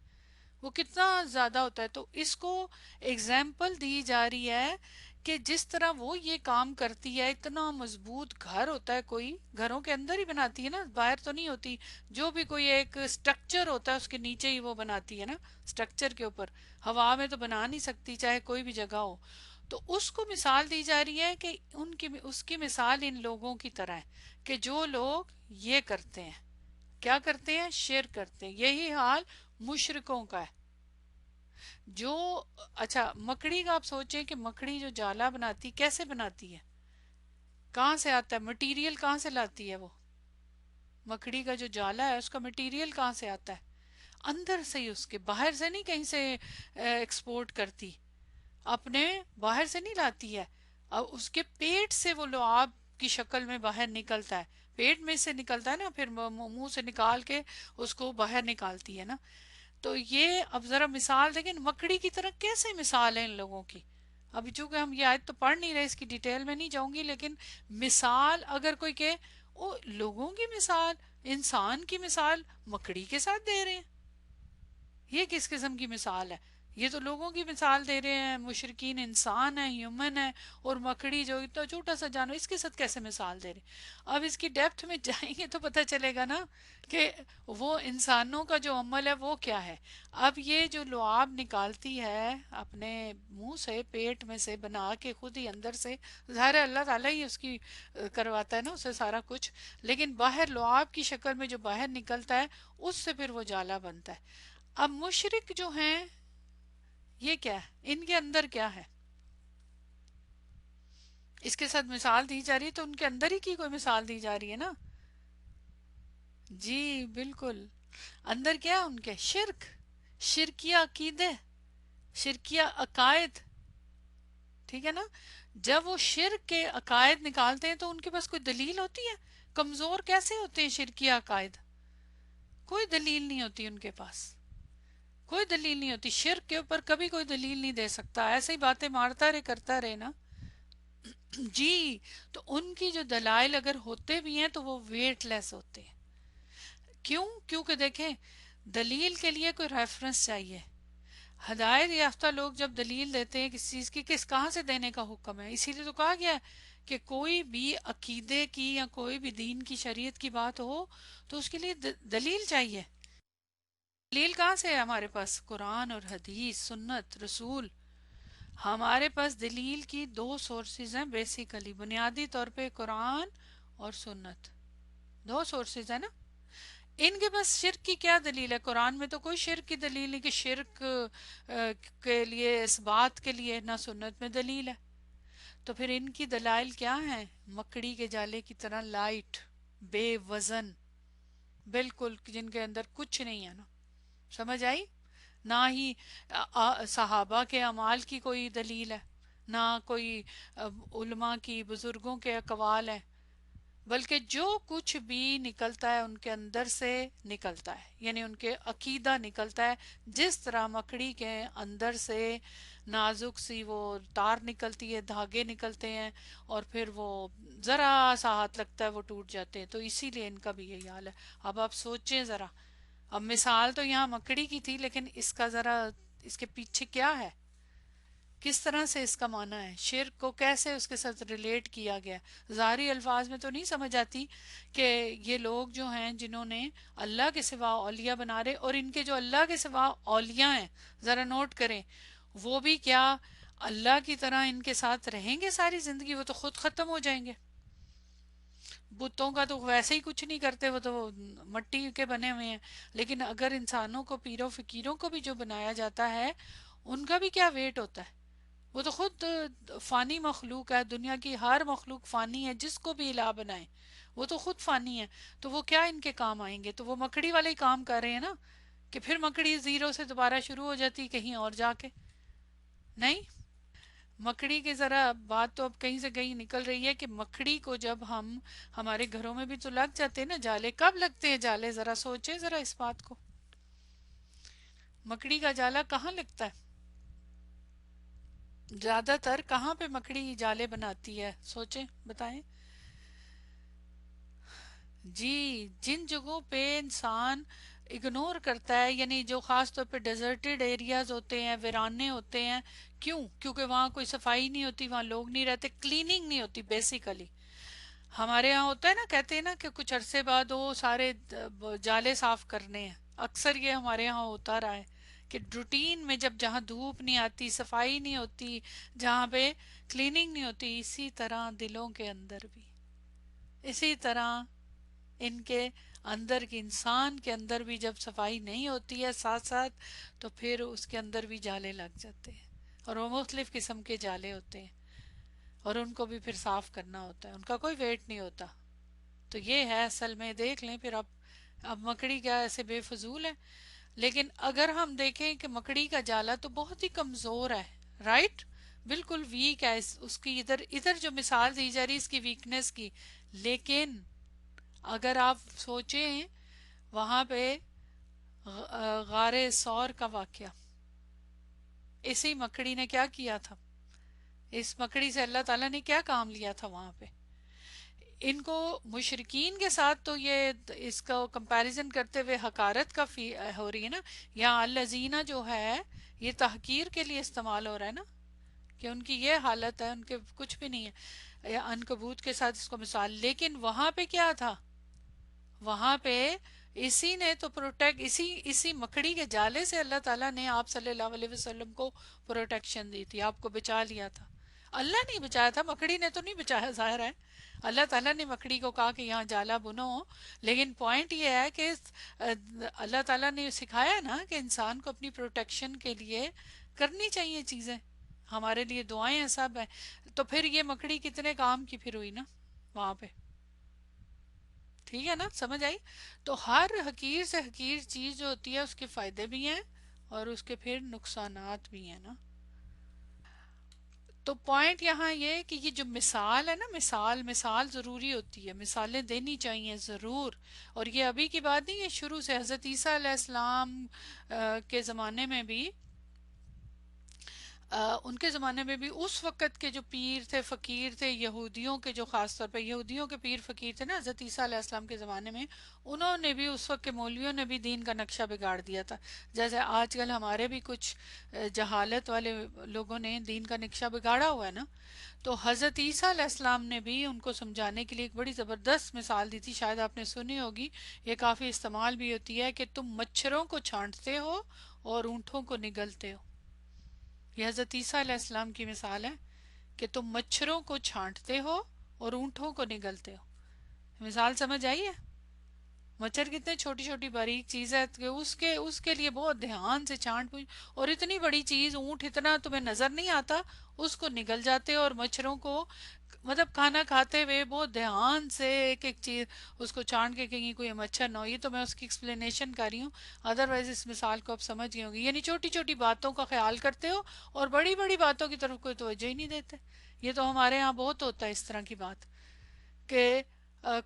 وہ کتنا زیادہ ہوتا ہے. تو اس کو ایگزامپل دی جا رہی ہے کہ جس طرح وہ یہ کام کرتی ہے اتنا مضبوط گھر ہوتا ہے کوئی گھروں کے اندر ہی بناتی ہے نا باہر تو نہیں ہوتی. جو بھی کوئی ایک سٹرکچر ہوتا ہے اس کے نیچے ہی وہ بناتی ہے نا سٹرکچر کے اوپر. ہوا میں تو بنا نہیں سکتی چاہے کوئی بھی جگہ ہو. تو اس کو مثال دی جا رہی ہے کہ اس کی مثال ان لوگوں کی طرح ہے کہ جو لوگ یہ کرتے ہیں. کیا کرتے ہیں؟ شرک کرتے ہیں. یہی حال مشرکوں کا ہے. جو اچھا مکڑی کا آپ سوچیں کہ مکڑی جو جالا بناتی کیسے بناتی ہے. کہاں سے آتا ہے مٹیریل کہاں سے لاتی ہے وہ. مکڑی کا جو جالا ہے اس کا مٹیریل کہاں سے آتا ہے. اندر سے ہی اس کے باہر سے نہیں کہیں سے ایکسپورٹ کرتی. اپنے باہر سے نہیں لاتی ہے. اب اس کے پیٹ سے وہ لعاب کی شکل میں باہر نکلتا ہے. پیٹ میں سے نکلتا ہے نا پھر منہ سے نکال کے اس کو باہر نکالتی ہے نا. تو یہ اب ذرا مثال دیکھیں مکڑی کی طرح کیسے مثال ہے ان لوگوں کی. ابھی چونکہ ہم یہ آیت تو پڑھ نہیں رہے اس کی ڈیٹیل میں نہیں جاؤں گی لیکن مثال اگر کوئی کہ وہ لوگوں کی مثال انسان کی مثال مکڑی کے ساتھ دے رہے ہیں. یہ کس قسم کی مثال ہے. یہ تو لوگوں کی مثال دے رہے ہیں. مشرکین انسان ہے ہیومن ہے اور مکڑی جو اتنا چھوٹا سا جانور اس کے ساتھ کیسے مثال دے رہے. اب اس کی ڈیپتھ میں جائیں گے تو پتہ چلے گا نا کہ وہ انسانوں کا جو عمل ہے وہ کیا ہے. اب یہ جو لعاب نکالتی ہے اپنے منہ سے پیٹ میں سے بنا کے خود ہی اندر سے ظاہر ہے اللہ تعالیٰ ہی اس کی کرواتا ہے نا اسے سارا کچھ. لیکن باہر لعاب کی شکل میں جو باہر نکلتا ہے اس سے پھر وہ جالا بنتا ہے. اب مشرک جو ہیں یہ کیا ہے ان کے اندر کیا ہے. اس کے ساتھ مثال دی جا رہی ہے تو ان کے اندر ہی کی کوئی مثال دی جا رہی ہے نا. جی بالکل. اندر کیا ہے ان کے شرک شرکیہ عقیدے شرکیہ عقائد. ٹھیک ہے نا. جب وہ شرک کے عقائد نکالتے ہیں تو ان کے پاس کوئی دلیل ہوتی ہے. کمزور کیسے ہوتے ہیں شرکیہ عقائد. کوئی دلیل نہیں ہوتی ان کے پاس. کوئی دلیل نہیں ہوتی. شرک کے اوپر کبھی کوئی دلیل نہیں دے سکتا. ایسے ہی باتیں مارتا رہے کرتا رہے نا. جی تو ان کی جو دلائل اگر ہوتے بھی ہیں تو وہ ویٹ لیس ہوتے ہیں. کیوں؟ کیونکہ دیکھیں دلیل کے لیے کوئی ریفرنس چاہیے. ہدایت یافتہ لوگ جب دلیل دیتے ہیں کسی چیز کی کہاں سے دینے کا حکم ہے. اسی لیے تو کہا گیا ہے کہ کوئی بھی عقیدے کی یا کوئی بھی دین کی شریعت کی بات ہو تو اس کے لیے دلیل چاہیے. دلیل کہاں سے ہے ہمارے پاس؟ قرآن اور حدیث سنت رسول. ہمارے پاس دلیل کی دو سورسز ہیں بیسیکلی بنیادی طور پہ قرآن اور سنت. دو سورسز ہیں نا. ان کے پاس شرک کی کیا دلیل ہے؟ قرآن میں تو کوئی شرک کی دلیل نہیں کہ شرک کے لیے، اس بات کے لیے نہ سنت میں دلیل ہے. تو پھر ان کی دلائل کیا ہیں؟ مکڑی کے جالے کی طرح لائٹ، بے وزن، بالکل جن کے اندر کچھ نہیں ہے نا. سمجھ آئی؟ نہ ہی صحابہ کے اعمال کی کوئی دلیل ہے، نہ کوئی علماء کی، بزرگوں کے اقوال ہیں، بلکہ جو کچھ بھی نکلتا ہے ان کے اندر سے نکلتا ہے، یعنی ان کے عقیدہ نکلتا ہے. جس طرح مکڑی کے اندر سے نازک سی وہ تار نکلتی ہے، دھاگے نکلتے ہیں، اور پھر وہ ذرا سا ہاتھ لگتا ہے وہ ٹوٹ جاتے ہیں، تو اسی لیے ان کا بھی یہی حال ہے. اب آپ سوچیں ذرا، اب مثال تو یہاں مکڑی کی تھی، لیکن اس کا ذرا، اس کے پیچھے کیا ہے، کس طرح سے اس کا معنی ہے، شرک کو کیسے اس کے ساتھ ریلیٹ کیا گیا. ظاہری الفاظ میں تو نہیں سمجھ آتی کہ یہ لوگ جو ہیں جنہوں نے اللہ کے سوا اولیاء بنا رہے، اور ان کے جو اللہ کے سوا اولیاء ہیں، ذرا نوٹ کریں، وہ بھی کیا اللہ کی طرح ان کے ساتھ رہیں گے ساری زندگی؟ وہ تو خود ختم ہو جائیں گے. بتوں کا تو ویسے ہی کچھ نہیں کرتے، وہ تو مٹی کے بنے ہوئے ہیں. لیکن اگر انسانوں کو، پیروں فقیروں کو بھی جو بنایا جاتا ہے، ان کا بھی کیا ویٹ ہوتا ہے؟ وہ تو خود فانی مخلوق ہے، دنیا کی ہر مخلوق فانی ہے، جس کو بھی الہ بنائے وہ تو خود فانی ہے. تو وہ کیا ان کے کام آئیں گے؟ تو وہ مکڑی والے ہی کام کر رہے ہیں نا، کہ پھر مکڑی زیرو سے دوبارہ شروع ہو جاتی کہیں اور جا کے. نہیں، مکڑی کی ذرا بات تو اب کہیں سے کہیں نکل رہی ہے کہ مکڑی کو جب ہم، ہمارے گھروں میں بھی تو لگ جاتے ہیں نا جالے. کب لگتے ہیں جالے؟ ذرا سوچیں ذرا اس بات کو. مکڑی کا جالا کہاں لگتا ہے؟ زیادہ تر کہاں پہ مکڑی جالے بناتی ہے؟ سوچیں، بتائیں. جی، جن جگہوں پہ انسان اگنور کرتا ہے، یعنی جو خاص طور پہ ڈیزرٹڈ ایریاز ہوتے ہیں، ویرانے ہوتے ہیں. کیوں؟ کیونکہ وہاں کوئی صفائی نہیں ہوتی، وہاں لوگ نہیں رہتے، کلیننگ نہیں ہوتی بیسیکلی. ہمارے یہاں ہوتا ہے نا، کہتے ہیں نا کہ کچھ عرصے بعد وہ سارے جالے صاف کرنے ہیں. اکثر یہ ہمارے یہاں ہوتا رہا ہے کہ روٹین میں جب جہاں دھوپ نہیں آتی، صفائی نہیں ہوتی، جہاں پہ کلیننگ نہیں ہوتی، اسی طرح دلوں کے اندر بھی، اسی طرح ان کے اندر کے انسان کے اندر بھی جب صفائی نہیں ہوتی ہے ساتھ ساتھ، تو پھر اس کے اندر بھی جالے لگ جاتے ہیں، اور وہ مختلف قسم کے جالے ہوتے ہیں، اور ان کو بھی پھر صاف کرنا ہوتا ہے، ان کا کوئی ویٹ نہیں ہوتا. تو یہ ہے اصل میں. دیکھ لیں پھر اب مکڑی کیا ایسے بے فضول ہے. لیکن اگر ہم دیکھیں کہ مکڑی کا جالا تو بہت ہی کمزور ہے، رائٹ، بالکل ویک ہے. اس کی ادھر ادھر جو مثال دی جا رہی اس کی ویکنس کی. لیکن اگر آپ سوچیں وہاں پہ غار ثور کا واقعہ، اسی مکڑی نے کیا کیا تھا؟ اس مکڑی سے اللہ تعالیٰ نے کیا کام لیا تھا وہاں پہ؟ ان کو مشرکین کے ساتھ تو یہ اس کا کمپیریزن کرتے ہوئے حقارت کا ہو رہی ہے نا. یہاں الذین جو ہے یہ تحقیر کے لیے استعمال ہو رہا ہے نا، کہ ان کی یہ حالت ہے، ان کے کچھ بھی نہیں ہے. عنکبوت کے ساتھ اس کو مثال. لیکن وہاں پہ کیا تھا؟ وہاں پہ اسی نے تو پروٹیکٹ، اسی مکڑی کے جالے سے اللہ تعالیٰ نے آپ صلی اللہ علیہ وسلم کو پروٹیکشن دی تھی، آپ کو بچا لیا تھا. اللہ نہیں بچایا تھا، مکڑی نے تو نہیں بچایا، ظاہر ہے اللہ تعالیٰ نے مکڑی کو کہا کہ یہاں جالا بنو. لیکن پوائنٹ یہ ہے کہ اللہ تعالیٰ نے سکھایا نا کہ انسان کو اپنی پروٹیکشن کے لیے کرنی چاہیے چیزیں، ہمارے لیے دعائیں ہیں سب ہیں. تو پھر یہ مکڑی کتنے کام کی پھر ہوئی نا وہاں پہ. ٹھیک ہے نا، سمجھ آئی؟ تو ہر حقیر سے حقیر چیز جو ہوتی ہے اس کے فائدے بھی ہیں اور اس کے پھر نقصانات بھی ہیں نا. تو پوائنٹ یہاں یہ کہ یہ جو مثال ہے نا، مثال ضروری ہوتی ہے، مثالیں دینی چاہیے ضرور. اور یہ ابھی کی بات نہیں، یہ شروع سے حضرت عیسیٰ علیہ السلام کے زمانے میں بھی، ان کے زمانے میں بھی اس وقت کے جو پیر تھے، فقیر تھے، یہودیوں کے، جو خاص طور پہ یہودیوں کے پیر فقیر تھے نا حضرت عیسیٰ علیہ السلام کے زمانے میں، انہوں نے بھی، اس وقت کے مولویوں نے بھی دین کا نقشہ بگاڑ دیا تھا. جیسے آج کل ہمارے بھی کچھ جہالت والے لوگوں نے دین کا نقشہ بگاڑا ہوا ہے نا. تو حضرت عیسیٰ علیہ السلام نے بھی ان کو سمجھانے کے لیے ایک بڑی زبردست مثال دی تھی، شاید آپ نے سنی ہوگی، یہ کافی استعمال بھی ہوتی ہے، کہ تم مچھروں کو چھانٹتے ہو اور اونٹوں کو نگلتے ہو. یہ حضرت عیسیٰ علیہ السلام کی مثال ہے کہ تم مچھروں کو چھانٹتے ہو اور اونٹوں کو نگلتے ہو. مثال سمجھ آئی ہے؟ مچھر کتنے چھوٹی چھوٹی باریک چیز ہے کہ اس کے لیے بہت دھیان سے چھانٹ پوچھ، اور اتنی بڑی چیز اونٹ اتنا تمہیں نظر نہیں آتا، اس کو نگل جاتے اور مچھروں کو مطلب کھانا کھاتے ہوئے بہت دھیان سے ایک ایک چیز اس کو چھانٹ کے کہیں کوئی مچھر نہ ہو. یہ تو میں اس کی ایکسپلینیشن کر رہی ہوں، ادروائز اس مثال کو آپ سمجھ گئے ہوں گے. یعنی چھوٹی چھوٹی باتوں کا خیال کرتے ہو اور بڑی بڑی باتوں کی طرف کوئی توجہ ہی نہیں دیتے. یہ تو ہمارے ہاں بہت ہوتا ہے اس طرح کی بات کہ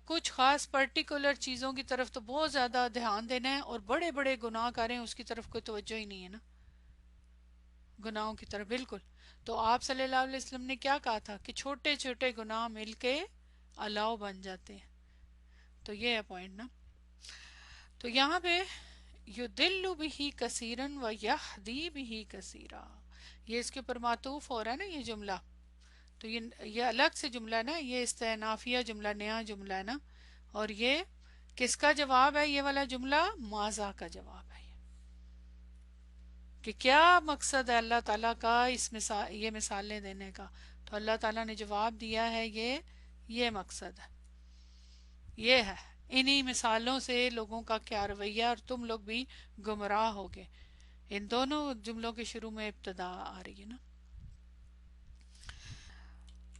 کچھ خاص پرٹیکولر چیزوں کی طرف تو بہت زیادہ دھیان دینا ہے اور بڑے بڑے گناہ کریں اس کی طرف کوئی توجہ ہی نہیں ہے نا، گناہوں کی طرف بالکل. تو آپ صلی اللہ علیہ وسلم نے کیا کہا تھا کہ چھوٹے چھوٹے گناہ مل کے الاؤ بن جاتے ہیں. تو یہ ہے پوائنٹ نا. تو یہاں پہ یدل بہ کثیرن و یہدی بہ کثیرا، یہ اس کے اوپر معطوف ہو رہا ہے نا یہ جملہ. تو یہ الگ سے جملہ ہے نا، یہ استئنافیہ جملہ، نیا جملہ ہے نا. اور یہ کس کا جواب ہے؟ یہ والا جملہ ماذا کا جواب ہے. کہ کیا مقصد ہے اللہ تعالیٰ کا اس مثال، یہ مثالیں دینے کا؟ تو اللہ تعالیٰ نے جواب دیا ہے یہ مقصد ہے، یہ ہے انہی مثالوں سے لوگوں کا کیا رویہ، اور تم لوگ بھی گمراہ ہوگے. ان دونوں جملوں کے شروع میں ابتدا آ رہی ہے نا.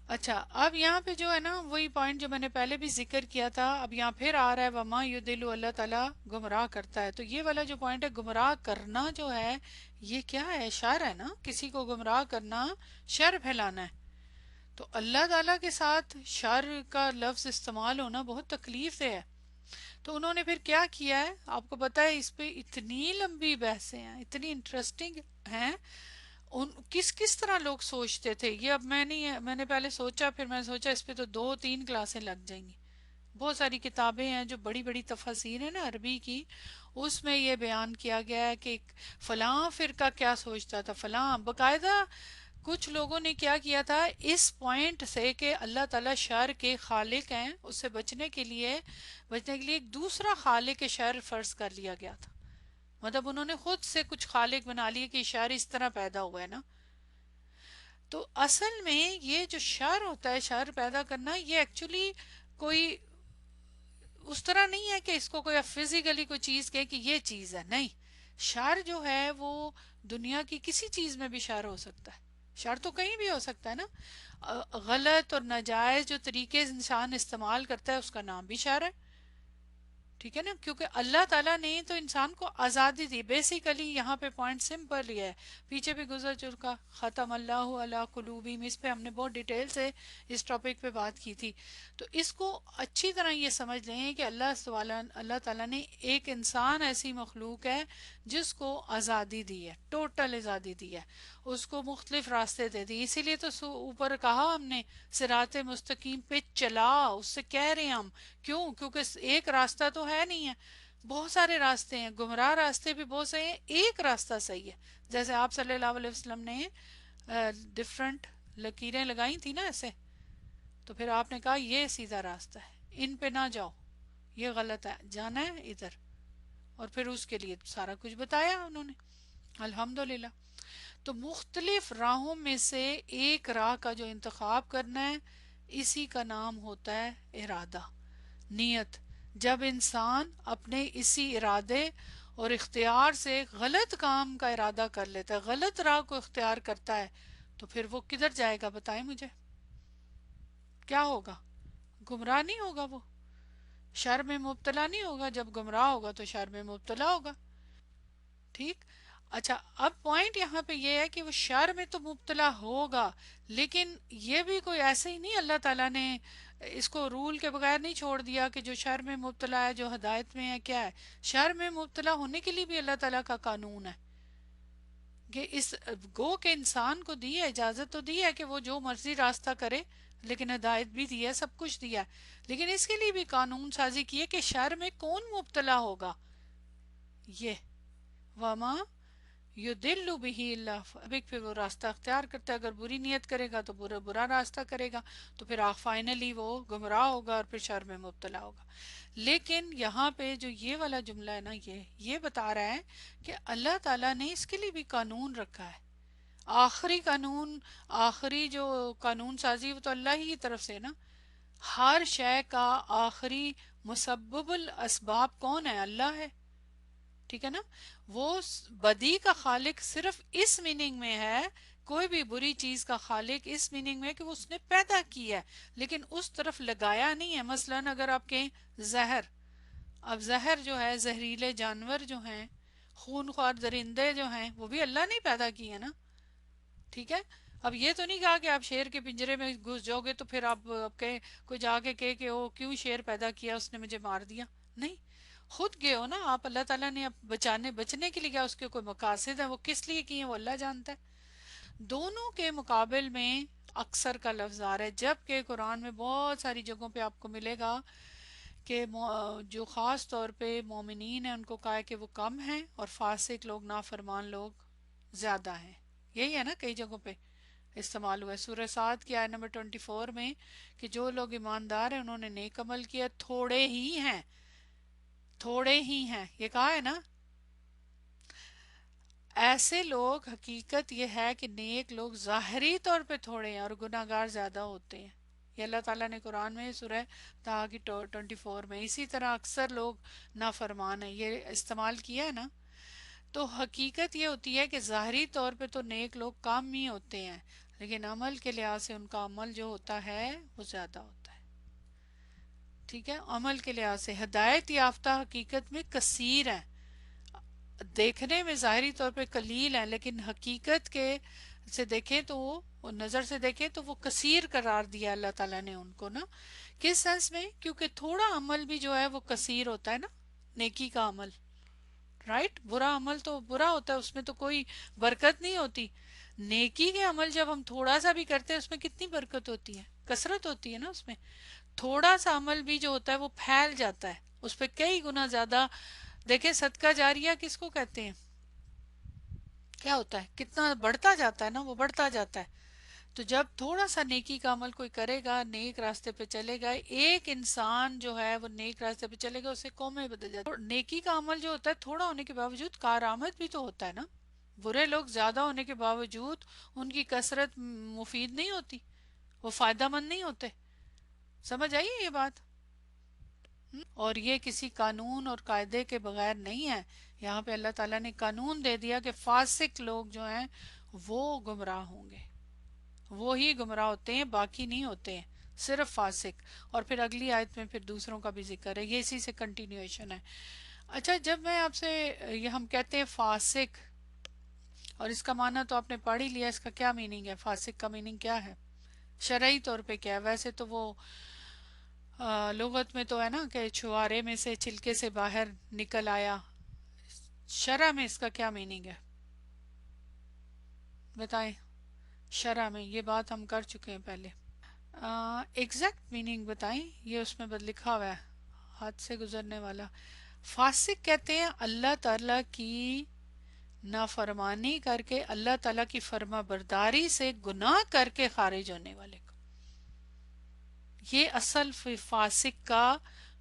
اچھا اب یہاں پہ جو ہے نا وہی پوائنٹ جو میں نے پہلے بھی ذکر کیا تھا، اب یہاں پھر آ رہا ہے وما یدل، اللہ تعالیٰ گمراہ کرتا ہے. تو یہ والا جو پوائنٹ ہے گمراہ کرنا جو ہے، یہ کیا ہے؟ شر ہے نا. کسی کو گمراہ کرنا شر پھیلانا ہے. تو اللہ تعالیٰ کے ساتھ شر کا لفظ استعمال ہونا بہت تکلیف دہ ہے. تو انہوں نے پھر کیا کیا ہے آپ کو پتا ہے؟ اس پہ اتنی لمبی بحثیں ہیں، اتنی انٹرسٹنگ ہیں. کس کس طرح لوگ سوچتے تھے یہ اب میں نے پہلے سوچا، پھر میں نے سوچا اس پہ تو 2-3 کلاسیں لگ جائیں گی. بہت ساری کتابیں ہیں جو بڑی بڑی تفاسیر ہیں نا عربی کی، اس میں یہ بیان کیا گیا ہے کہ فلاں فرقہ کیا سوچتا تھا، فلاں باقاعدہ کچھ لوگوں نے کیا کیا تھا اس پوائنٹ سے کہ اللہ تعالیٰ شر کے خالق ہیں، اس سے بچنے کے لیے ایک دوسرا خالق شر فرض کر لیا گیا تھا. مطلب انہوں نے خود سے کچھ خالق بنا لیے کہ شر اس طرح پیدا ہوا ہے نا. تو اصل میں یہ جو شر ہوتا ہے، شر پیدا کرنا، یہ ایکچولی کوئی اس طرح نہیں ہے کہ اس کو کوئی فزیکلی کوئی چیز کہے کہ یہ چیز ہے. نہیں، شر جو ہے وہ دنیا کی کسی چیز میں بھی شر ہو سکتا ہے. شر تو کہیں بھی ہو سکتا ہے نا. غلط اور ناجائز جو طریقے انسان استعمال کرتا ہے اس کا نام بھی شر ہے. ٹھیک ہے نا، کیونکہ اللہ تعالیٰ نے تو انسان کو آزادی دی. بیسیکلی یہاں پہ پوائنٹ سمپل ہی ہے، پیچھے بھی گزر چکا. ختم اللہ علی قلوبہم، اس پہ ہم نے بہت ڈیٹیل سے اس ٹاپک پہ بات کی تھی. تو اس کو اچھی طرح یہ سمجھ لیں کہ اللہ تعالیٰ نے ایک انسان ایسی مخلوق ہے جس کو آزادی دی ہے، ٹوٹل آزادی دی ہے، اس کو مختلف راستے دے دی. اسی لیے تو اوپر کہا ہم نے صراط مستقیم پہ چلا، اس سے کہہ رہے ہیں ہم. کیوں؟ کیونکہ ایک راستہ تو ہے نہیں ہے، بہت سارے راستے ہیں، گمراہ راستے بھی بہت سے ہیں، ایک راستہ صحیح ہے. جیسے آپ صلی اللہ علیہ وسلم نے ڈفرنٹ لکیریں لگائی تھی نا ایسے، تو پھر آپ نے کہا یہ سیدھا راستہ ہے، ان پہ نہ جاؤ، یہ غلط ہے، جانا ہے ادھر. اور پھر اس کے لیے سارا کچھ بتایا انہوں نے، الحمدللہ. تو مختلف راہوں میں سے ایک راہ کا جو انتخاب کرنا ہے، اسی کا نام ہوتا ہے ارادہ، نیت. جب انسان اپنے اسی ارادے اور اختیار سے غلط کام کا ارادہ کر لیتا ہے، غلط راہ کو اختیار کرتا ہے، تو پھر وہ کدھر جائے گا؟ بتائیں مجھے، کیا ہوگا؟ گمراہ نہیں ہوگا، وہ شر میں مبتلا نہیں ہوگا. جب گمراہ ہوگا تو شر میں مبتلا ہوگا. ٹھیک. اچھا اب پوائنٹ یہاں پہ یہ ہے کہ وہ شر میں تو مبتلا ہوگا، لیکن یہ بھی کوئی ایسے ہی نہیں اللہ تعالیٰ نے اس کو رول کے بغیر نہیں چھوڑ دیا کہ جو شر میں مبتلا ہے، جو ہدایت میں ہے، کیا ہے؟ شر میں مبتلا ہونے کے لیے بھی اللہ تعالیٰ کا قانون ہے کہ اس گو کے انسان کو دی ہے، اجازت تو دی ہے کہ وہ جو مرضی راستہ کرے، لیکن ہدایت بھی دی ہے، سب کچھ دیا ہے. لیکن اس کے لیے بھی قانون سازی کی ہے کہ شر میں کون مبتلا ہوگا. یہ وما یدل بہ اللہ، پھر وہ راستہ اختیار کرتا ہے. اگر بری نیت کرے گا تو برا راستہ کرے گا، تو پھر فائنلی وہ گمراہ ہوگا اور پھر شر میں مبتلا ہوگا. لیکن یہاں پہ جو یہ والا جملہ ہے نا، یہ بتا رہا ہے کہ اللہ تعالیٰ نے اس کے لیے بھی قانون رکھا ہے. آخری قانون، آخری جو قانون سازی وہ تو اللہ ہی کی طرف سے نا. ہر شے کا آخری مسبب الاسباب کون ہے؟ اللہ ہے، ٹھیک ہے نا. وہ بدی کا خالق صرف اس میننگ میں ہے، کوئی بھی بری چیز کا خالق اس میننگ میں ہے کہ وہ اس نے پیدا کی ہے لیکن اس طرف لگایا نہیں ہے. مثلا اگر آپ کہیں زہر، اب زہر جو ہے، زہریلے جانور جو ہیں، خون خوار درندے جو ہیں، وہ بھی اللہ نے پیدا کی ہے نا، ٹھیک ہے. اب یہ تو نہیں کہا کہ آپ شیر کے پنجرے میں گھس جاؤ گے تو پھر آپ کہیں، کوئی جا کے کہے کہ او کیوں شیر پیدا کیا، اس نے مجھے مار دیا. نہیں، خود گئے ہو نا آپ، اللہ تعالیٰ نے بچنے کے لیے کیا، اس کے کوئی مقاصد ہیں، وہ کس لیے کیے ہیں وہ اللہ جانتا ہے. دونوں کے مقابل میں اکثر کا لفظ آ رہا ہے، جبکہ قرآن میں بہت ساری جگہوں پہ آپ کو ملے گا کہ جو خاص طور پہ مومنین ہیں ان کو کہا ہے کہ وہ کم ہیں اور فاسق لوگ، نافرمان لوگ زیادہ ہیں. یہی ہے نا، کئی جگہوں پہ استعمال ہوا ہے. سورہ سعد کی آیت نمبر 24 میں کہ جو لوگ ایماندار ہیں انہوں نے نیک عمل کیا، تھوڑے ہی ہیں، تھوڑے ہی ہیں، یہ کہا ہے نا. ایسے لوگ، حقیقت یہ ہے کہ نیک لوگ ظاہری طور پہ تھوڑے ہیں اور گناہ گار زیادہ ہوتے ہیں. یہ اللہ تعالیٰ نے قرآن میں سورہ طٰہٰ کی 24 میں، اسی طرح اکثر لوگ نافرمان ہیں یہ استعمال کیا ہے نا. تو حقیقت یہ ہوتی ہے کہ ظاہری طور پہ تو نیک لوگ کم ہی ہوتے ہیں لیکن عمل کے لحاظ سے ان کا عمل جو ہوتا ہے وہ زیادہ ہوتا ہے. ٹھیک ہے، عمل کے لحاظ سے ہدایت یافتہ حقیقت میں کثیر ہیں، دیکھنے میں ظاہری طور پہ قلیل ہیں لیکن حقیقت کے سے دیکھیں تو وہ نظر سے دیکھیں تو وہ کثیر قرار دیا اللہ تعالیٰ نے ان کو نا. کس سینس میں؟ کیونکہ تھوڑا عمل بھی جو ہے وہ کثیر ہوتا ہے نا، نیکی کا عمل، رائٹ. برا عمل تو برا ہوتا ہے، اس میں تو کوئی برکت نہیں ہوتی. نیکی کے عمل جب ہم تھوڑا سا بھی کرتے ہیں اس میں کتنی برکت ہوتی ہے، کثرت ہوتی ہے نا اس میں. تھوڑا سا عمل بھی جو ہوتا ہے وہ پھیل جاتا ہے، اس پہ کئی گنا زیادہ. دیکھیں صدقہ جاریہ کس کو کہتے ہیں؟ کیا ہوتا ہے؟ کتنا بڑھتا جاتا ہے نا، وہ بڑھتا جاتا ہے. تو جب تھوڑا سا نیکی کا عمل کوئی کرے گا، نیک راستے پہ چلے گا، ایک انسان جو ہے وہ نیک راستے پہ چلے گا، اسے قومیں بدل جاتی ہیں. نیکی کا عمل جو ہوتا ہے تھوڑا ہونے کے باوجود کارآمد بھی تو ہوتا ہے نا. برے لوگ زیادہ ہونے کے باوجود ان کی کثرت مفید نہیں ہوتی، وہ فائدہ مند نہیں ہوتے. سمجھ آئیے یہ بات؟ اور یہ کسی قانون اور قاعدے کے بغیر نہیں ہے. یہاں پہ اللہ تعالیٰ نے قانون دے دیا کہ فاسق لوگ جو ہیں وہ گمراہ ہوں گے، وہی گمراہ ہوتے ہیں، باقی نہیں ہوتے ہیں، صرف فاسق. اور پھر اگلی آیت میں پھر دوسروں کا بھی ذکر ہے، یہ اسی سے کنٹینیویشن ہے. اچھا، جب میں آپ سے یہ ہم کہتے ہیں فاسق، اور اس کا معنی تو آپ نے پڑھ ہی لیا، اس کا کیا میننگ ہے، فاسق کا میننگ کیا ہے شرعی طور پہ کیا ہے؟ ویسے تو وہ لغت میں تو ہے نا کہ چھوارے میں سے چھلکے سے باہر نکل آیا. شرع میں اس کا کیا میننگ ہے بتائیں؟ شرع میں یہ بات ہم کر چکے ہیں پہلے. ایگزیکٹ میننگ بتائیں، یہ اس میں لکھا ہوا ہے، ہاتھ سے گزرنے والا. فاسق کہتے ہیں اللہ تعالیٰ کی نافرمانی کر کے، اللہ تعالیٰ کی فرما برداری سے گناہ کر کے خارج ہونے والے کو. یہ اصل فاسق کا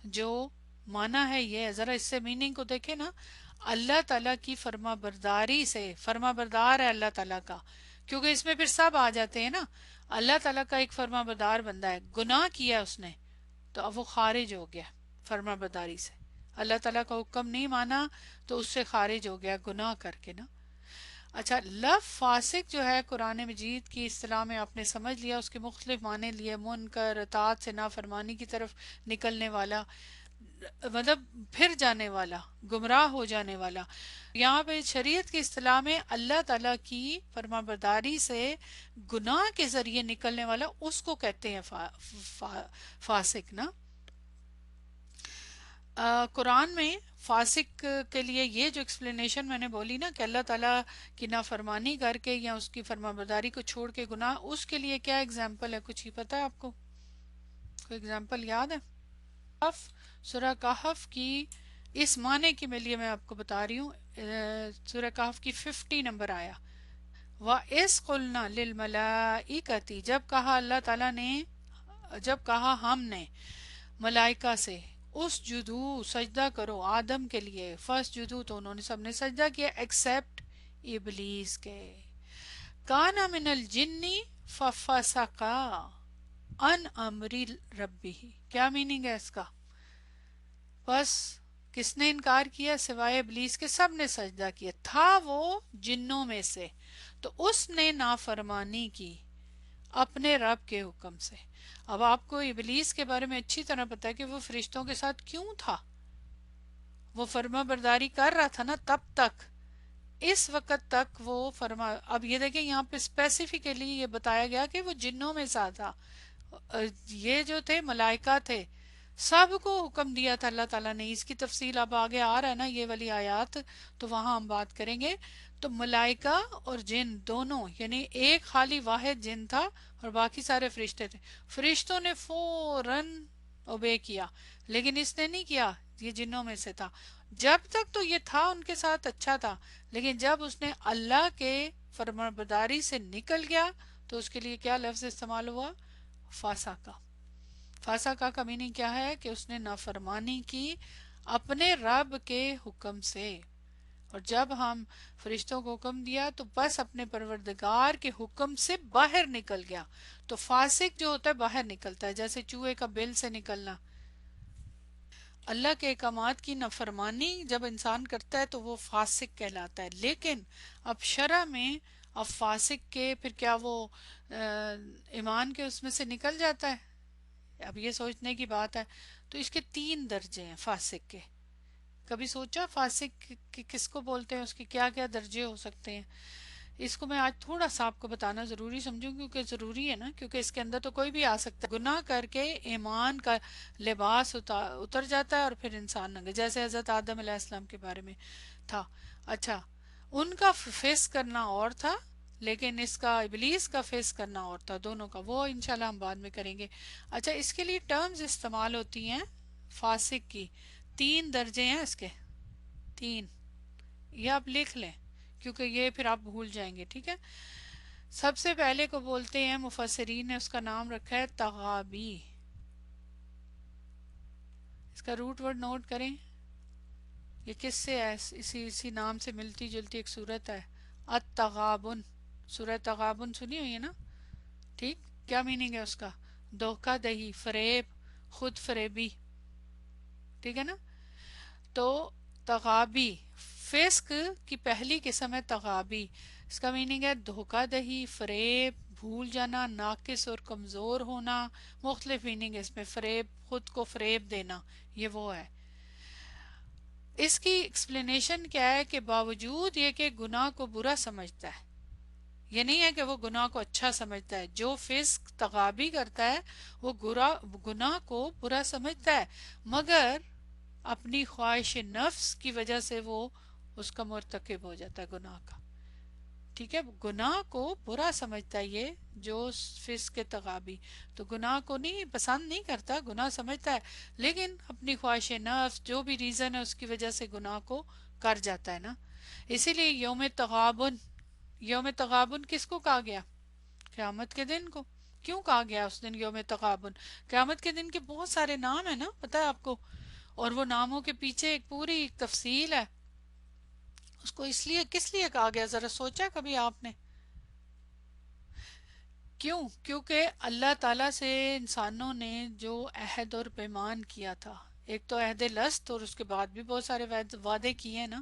جو معنی ہے یہ ہے. ذرا اس سے میننگ کو دیکھیں نا، اللہ تعالیٰ کی فرما برداری سے، فرما بردار ہے اللہ تعالیٰ کا، کیونکہ اس میں پھر سب آ جاتے ہیں نا. اللہ تعالیٰ کا ایک فرما بردار بندہ ہے، گناہ کیا اس نے تو اب وہ خارج ہو گیا فرما برداری سے. اللہ تعالیٰ کا حکم نہیں مانا تو اس سے خارج ہو گیا گناہ کر کے نا. اچھا، لفظ فاسق جو ہے قرآن مجید کی اصطلاح میں آپ نے سمجھ لیا، اس کے مختلف معنی لیے. منکر، اطاعت سے نافرمانی کی طرف نکلنے والا، مطلب پھر جانے والا، گمراہ ہو جانے والا. یہاں پہ شریعت کی اصطلاح میں اللہ تعالیٰ کی فرما برداری سے گناہ کے ذریعے نکلنے والا، اس کو کہتے ہیں فاسق نا. قرآن میں فاسق کے لیے یہ جو ایکسپلینیشن میں نے بولی نا کہ اللہ تعالیٰ کی نافرمانی کر کے یا اس کی فرما برداری کو چھوڑ کے گناہ، اس کے لیے کیا ایگزامپل ہے؟ کچھ ہی پتہ ہے آپ کو؟ کوئی ایگزامپل یاد ہے؟ سورہ کہف کی اس معنی کے لیے میں آپ کو بتا رہی ہوں. سورہ کہف کی 50 نمبر آیا، وَإِذْ قُلْنَا لِلْمَلَائِكَةِ، جب کہا اللہ تعالیٰ نے، جب کہا ہم نے ملائکہ سے، اسجدو سجدہ کرو آدم کے لیے، فسجدو تو انہوں نے سب نے سجدہ کیا ایکسیپٹ ابلیس کے. کانا من الجنی ففسقا ان امر ربی، کیا میننگ ہے اس کا؟ بس کس نے انکار کیا سوائے ابلیس کے؟ سب نے سجدہ کیا، تھا وہ جنوں میں سے، تو اس نے نافرمانی کی اپنے رب کے حکم سے۔ اب آپ کو ابلیس کے بارے میں اچھی طرح پتا ہے کہ وہ فرشتوں کے ساتھ کیوں تھا، وہ فرما برداری کر رہا تھا نا تب تک، اس وقت تک وہ فرما، اب یہ دیکھیں یہاں پہ اسپیسیفکلی یہ بتایا گیا کہ وہ جنوں میں سا تھا، یہ جو تھے ملائکہ تھے، سب کو حکم دیا تھا اللہ تعالیٰ نے۔ اس کی تفصیل اب آگے آ رہا ہے نا یہ والی آیات، تو وہاں ہم بات کریں گے۔ تو ملائکہ اور جن دونوں، یعنی ایک خالی واحد جن تھا اور باقی سارے فرشتے تھے، فرشتوں نے فوراً اوبے کیا، لیکن اس نے نہیں کیا، یہ جنوں میں سے تھا۔ جب تک تو یہ تھا ان کے ساتھ اچھا تھا، لیکن جب اس نے اللہ کے فرمانبرداری سے نکل گیا تو اس کے لیے کیا لفظ استعمال ہوا؟ فاسقہ۔ فاسقہ کا میننگ کیا ہے کہ اس نے نافرمانی کی اپنے رب کے حکم سے، اور جب ہم فرشتوں کو حکم دیا تو بس اپنے پروردگار کے حکم سے باہر نکل گیا۔ تو فاسق جو ہوتا ہے باہر نکلتا ہے، جیسے چوہے کا بل سے نکلنا۔ اللہ کے احکامات کی نافرمانی جب انسان کرتا ہے تو وہ فاسق کہلاتا ہے، لیکن اب شرع میں اب فاسق کے پھر کیا وہ ایمان کے اس میں سے نکل جاتا ہے؟ اب یہ سوچنے کی بات ہے۔ تو اس کے 3 درجے ہیں فاسق کے۔ کبھی سوچا فاسق کس کو بولتے ہیں، اس کے کیا کیا درجے ہو سکتے ہیں؟ اس کو میں آج تھوڑا سا آپ کو بتانا ضروری سمجھوں، کیونکہ ضروری ہے نا، کیونکہ اس کے اندر تو کوئی بھی آ سکتا ہے۔ گناہ کر کے ایمان کا لباس اتر جاتا ہے اور پھر انسان ننگا، جیسے حضرت آدم علیہ السلام کے بارے میں تھا۔ اچھا، ان کا فیس کرنا اور تھا، لیکن اس کا ابلیس کا فیس کرنا اور تھا، دونوں کا، وہ انشاءاللہ ہم بعد میں کریں گے۔ اچھا، اس کے لیے ٹرمز استعمال ہوتی ہیں فاسق کی، 3 درجے ہیں اس کے، 3، یہ آپ لکھ لیں کیونکہ یہ پھر آپ بھول جائیں گے، ٹھیک ہے؟ سب سے پہلے کو بولتے ہیں، مفسرین نے اس کا نام رکھا ہے تغابی۔ اس کا روٹ ورڈ نوٹ کریں، یہ کس سے ہے؟ اسی نام سے ملتی جلتی ایک صورت ہے، التغابن۔ سورہ تغابن سنی ہوئی ہے نا؟ ٹھیک، کیا میننگ ہے اس کا؟ دھوکہ دہی، فریب، خود فریبی، ٹھیک ہے نا؟ تو تغابی، فسق کی پہلی قسم ہے تغابی، اس کا میننگ ہے دھوکہ دہی، فریب، بھول جانا، ناقص اور کمزور ہونا، مختلف میننگ ہے اس میں۔ فریب، خود کو فریب دینا، یہ وہ ہے۔ اس کی ایکسپلینیشن کیا ہے کہ باوجود یہ کہ گناہ کو برا سمجھتا ہے، یہ نہیں ہے کہ وہ گناہ کو اچھا سمجھتا ہے، جو فسق تغابی کرتا ہے وہ گناہ کو برا سمجھتا ہے، مگر اپنی خواہش نفس کی وجہ سے وہ اس کا مرتکب ہو جاتا ہے گناہ کا، ٹھیک ہے؟ گناہ کو برا سمجھتا ہے یہ جو فسق تغابی، تو گناہ کو نہیں پسند نہیں کرتا، گناہ سمجھتا ہے، لیکن اپنی خواہش نفس جو بھی ریزن ہے اس کی وجہ سے گناہ کو کر جاتا ہے نا۔ اسی لیے یوم تغابن، یوم تغابن کس کو کہا گیا؟ قیامت کے دن کو۔ کیوں کہا گیا اس دن یوم تغابن؟ قیامت کے دن کے بہت سارے نام ہیں نا، پتہ ہے آپ کو، اور وہ ناموں کے پیچھے ایک پوری تفصیل ہے۔ اس کو اس لیے کس لیے کہا گیا، ذرا سوچا کبھی آپ نے؟ کیوں؟ کیونکہ اللہ تعالیٰ سے انسانوں نے جو عہد اور پیمان کیا تھا، ایک تو عہد لست اور اس کے بعد بھی بہت سارے وعدے کیے ہیں نا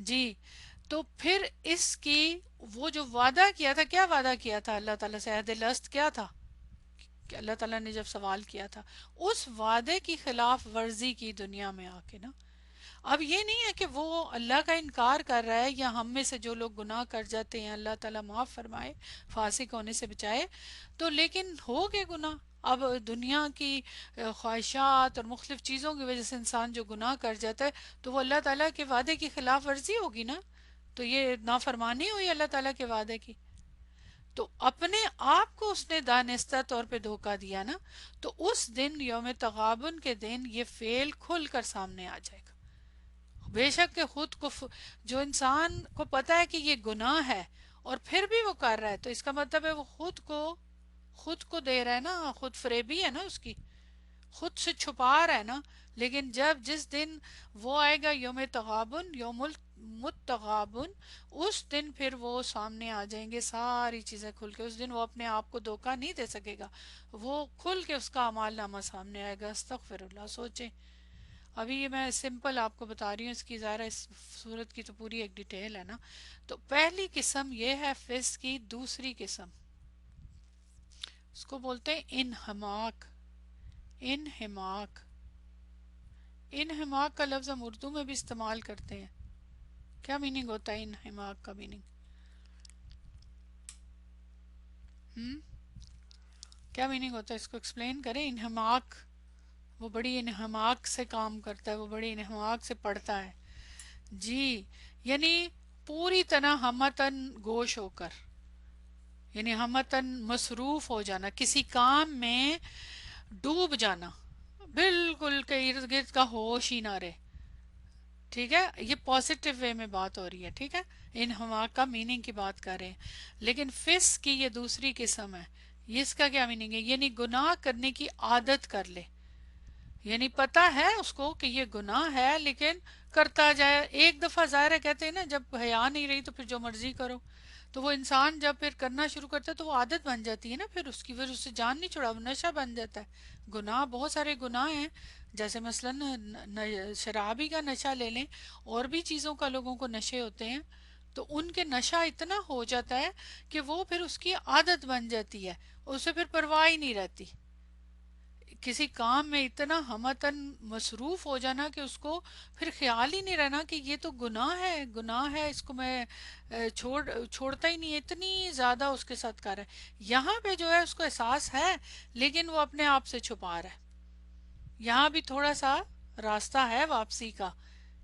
جی، تو پھر اس کی وہ جو وعدہ کیا تھا، کیا وعدہ کیا تھا اللہ تعالیٰ سے؟ عہد لست کیا تھا کہ اللہ تعالیٰ نے جب سوال کیا تھا اس وعدے کی خلاف ورزی کی دنیا میں آ کے نا۔ اب یہ نہیں ہے کہ وہ اللہ کا انکار کر رہا ہے، یا ہم میں سے جو لوگ گناہ کر جاتے ہیں اللہ تعالیٰ معاف فرمائے، فاسق ہونے سے بچائے، تو لیکن ہو گئے گناہ، اب دنیا کی خواہشات اور مختلف چیزوں کی وجہ سے انسان جو گناہ کر جاتا ہے تو وہ اللہ تعالیٰ کے وعدے کی خلاف ورزی ہوگی نا، تو یہ نافرمانی ہوئی اللہ تعالیٰ کے وعدے کی، تو اپنے آپ کو اس نے دانستہ طور پہ دھوکہ دیا نا۔ تو اس دن یوم تغابن کے دن یہ فعل کھل کر سامنے آ جائے گا، بے شک کہ خود کو جو انسان کو پتا ہے کہ یہ گناہ ہے اور پھر بھی وہ کر رہا ہے، تو اس کا مطلب ہے وہ خود کو دے رہا ہے نا، خود فریبی ہے نا، اس کی خود سے چھپا رہا ہے نا۔ لیکن جس دن وہ آئے گا یوم تغابن، یوم المتغابن، اس دن پھر وہ سامنے آ جائیں گے ساری چیزیں کھل کے، اس دن وہ اپنے آپ کو دھوکہ نہیں دے سکے گا، وہ کھل کے اس کا اعمال نامہ سامنے آئے گا۔ استغفر اللہ، سوچیں ابھی یہ میں سمپل آپ کو بتا رہی ہوں، اس کی ظاہر ہے اس صورت کی تو پوری ایک ڈیٹیل ہے نا. تو پہلی قسم یہ ہے فس کی. دوسری قسم اس کو بولتے ہیں انہماک. انہماک. انہماک کا لفظ ہم اردو میں بھی استعمال کرتے ہیں. کیا میننگ ہوتا ہے انہماک کا میننگ؟ کیا میننگ ہوتا ہے؟ اس کو ایکسپلین کریں. انہماک، وہ بڑی انہماک سے کام کرتا ہے، وہ بڑی انہماک سے پڑھتا ہے. جی، یعنی پوری طرح ہمتن گوش ہو کر، یعنی ہمتن مصروف ہو جانا، کسی کام میں ڈوب جانا، بالکل کہ ارد گرد کا ہوش ہی نہ رہے. ٹھیک ہے، یہ پازیٹیو وے میں بات ہو رہی ہے. ٹھیک ہے، انہماک کا میننگ کی بات کر رہے ہیں. لیکن فس کی یہ دوسری قسم ہے. یہ اس کا کیا میننگ ہے؟ یعنی گناہ کرنے کی عادت کر لے. یعنی پتا ہے اس کو کہ یہ گناہ ہے لیکن کرتا جائے. ایک دفعہ ظاہر ہے کہتے ہیں نا جب حیا نہیں رہی تو پھر جو مرضی کرو. تو وہ انسان جب پھر کرنا شروع کرتا ہے تو وہ عادت بن جاتی ہے نا، پھر اس کی پھر اس سے جان نہیں چھڑا، وہ نشہ بن جاتا ہے. گناہ بہت سارے گناہ ہیں، جیسے مثلاً شرابی کا نشہ لے لیں، اور بھی چیزوں کا لوگوں کو نشے ہوتے ہیں. تو ان کے نشہ اتنا ہو جاتا ہے کہ وہ پھر اس کی عادت بن جاتی ہے، اسے پھر پرواہ ہی نہیں رہتی. کسی کام میں اتنا ہمتن مصروف ہو جانا کہ اس کو پھر خیال ہی نہیں رہنا کہ یہ تو گناہ ہے، گناہ ہے، اس کو میں چھوڑتا ہی نہیں ہے. اتنی زیادہ اس کے ساتھ کر رہا ہے. یہاں پہ جو ہے اس کو احساس ہے لیکن وہ اپنے آپ سے چھپا رہا ہے. یہاں بھی تھوڑا سا راستہ ہے واپسی کا،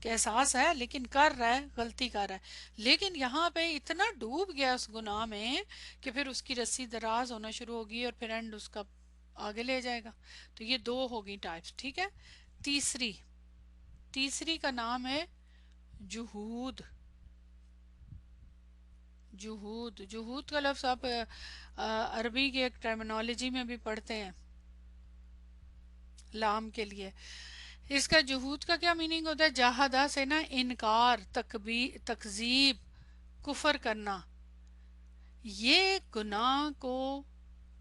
کہ احساس ہے لیکن کر رہا ہے، غلطی کر رہا ہے. لیکن یہاں پہ اتنا ڈوب گیا اس گناہ میں کہ پھر اس کی رسی دراز ہونا شروع ہوگی اور پھر اینڈ اس کا آگے لے جائے گا. تو یہ دو ہوگی ٹائپس. ٹھیک ہے. تیسری، تیسری کا نام ہے جہود. جہود. جہود کا لفظ آپ عربی کی ایک ٹرمینالوجی میں بھی پڑھتے ہیں لام کے لیے. اس کا جہود کا کیا میننگ ہوتا ہے؟ جہادہ سے نا انکار، تکذیب، کفر کرنا. یہ گناہ کو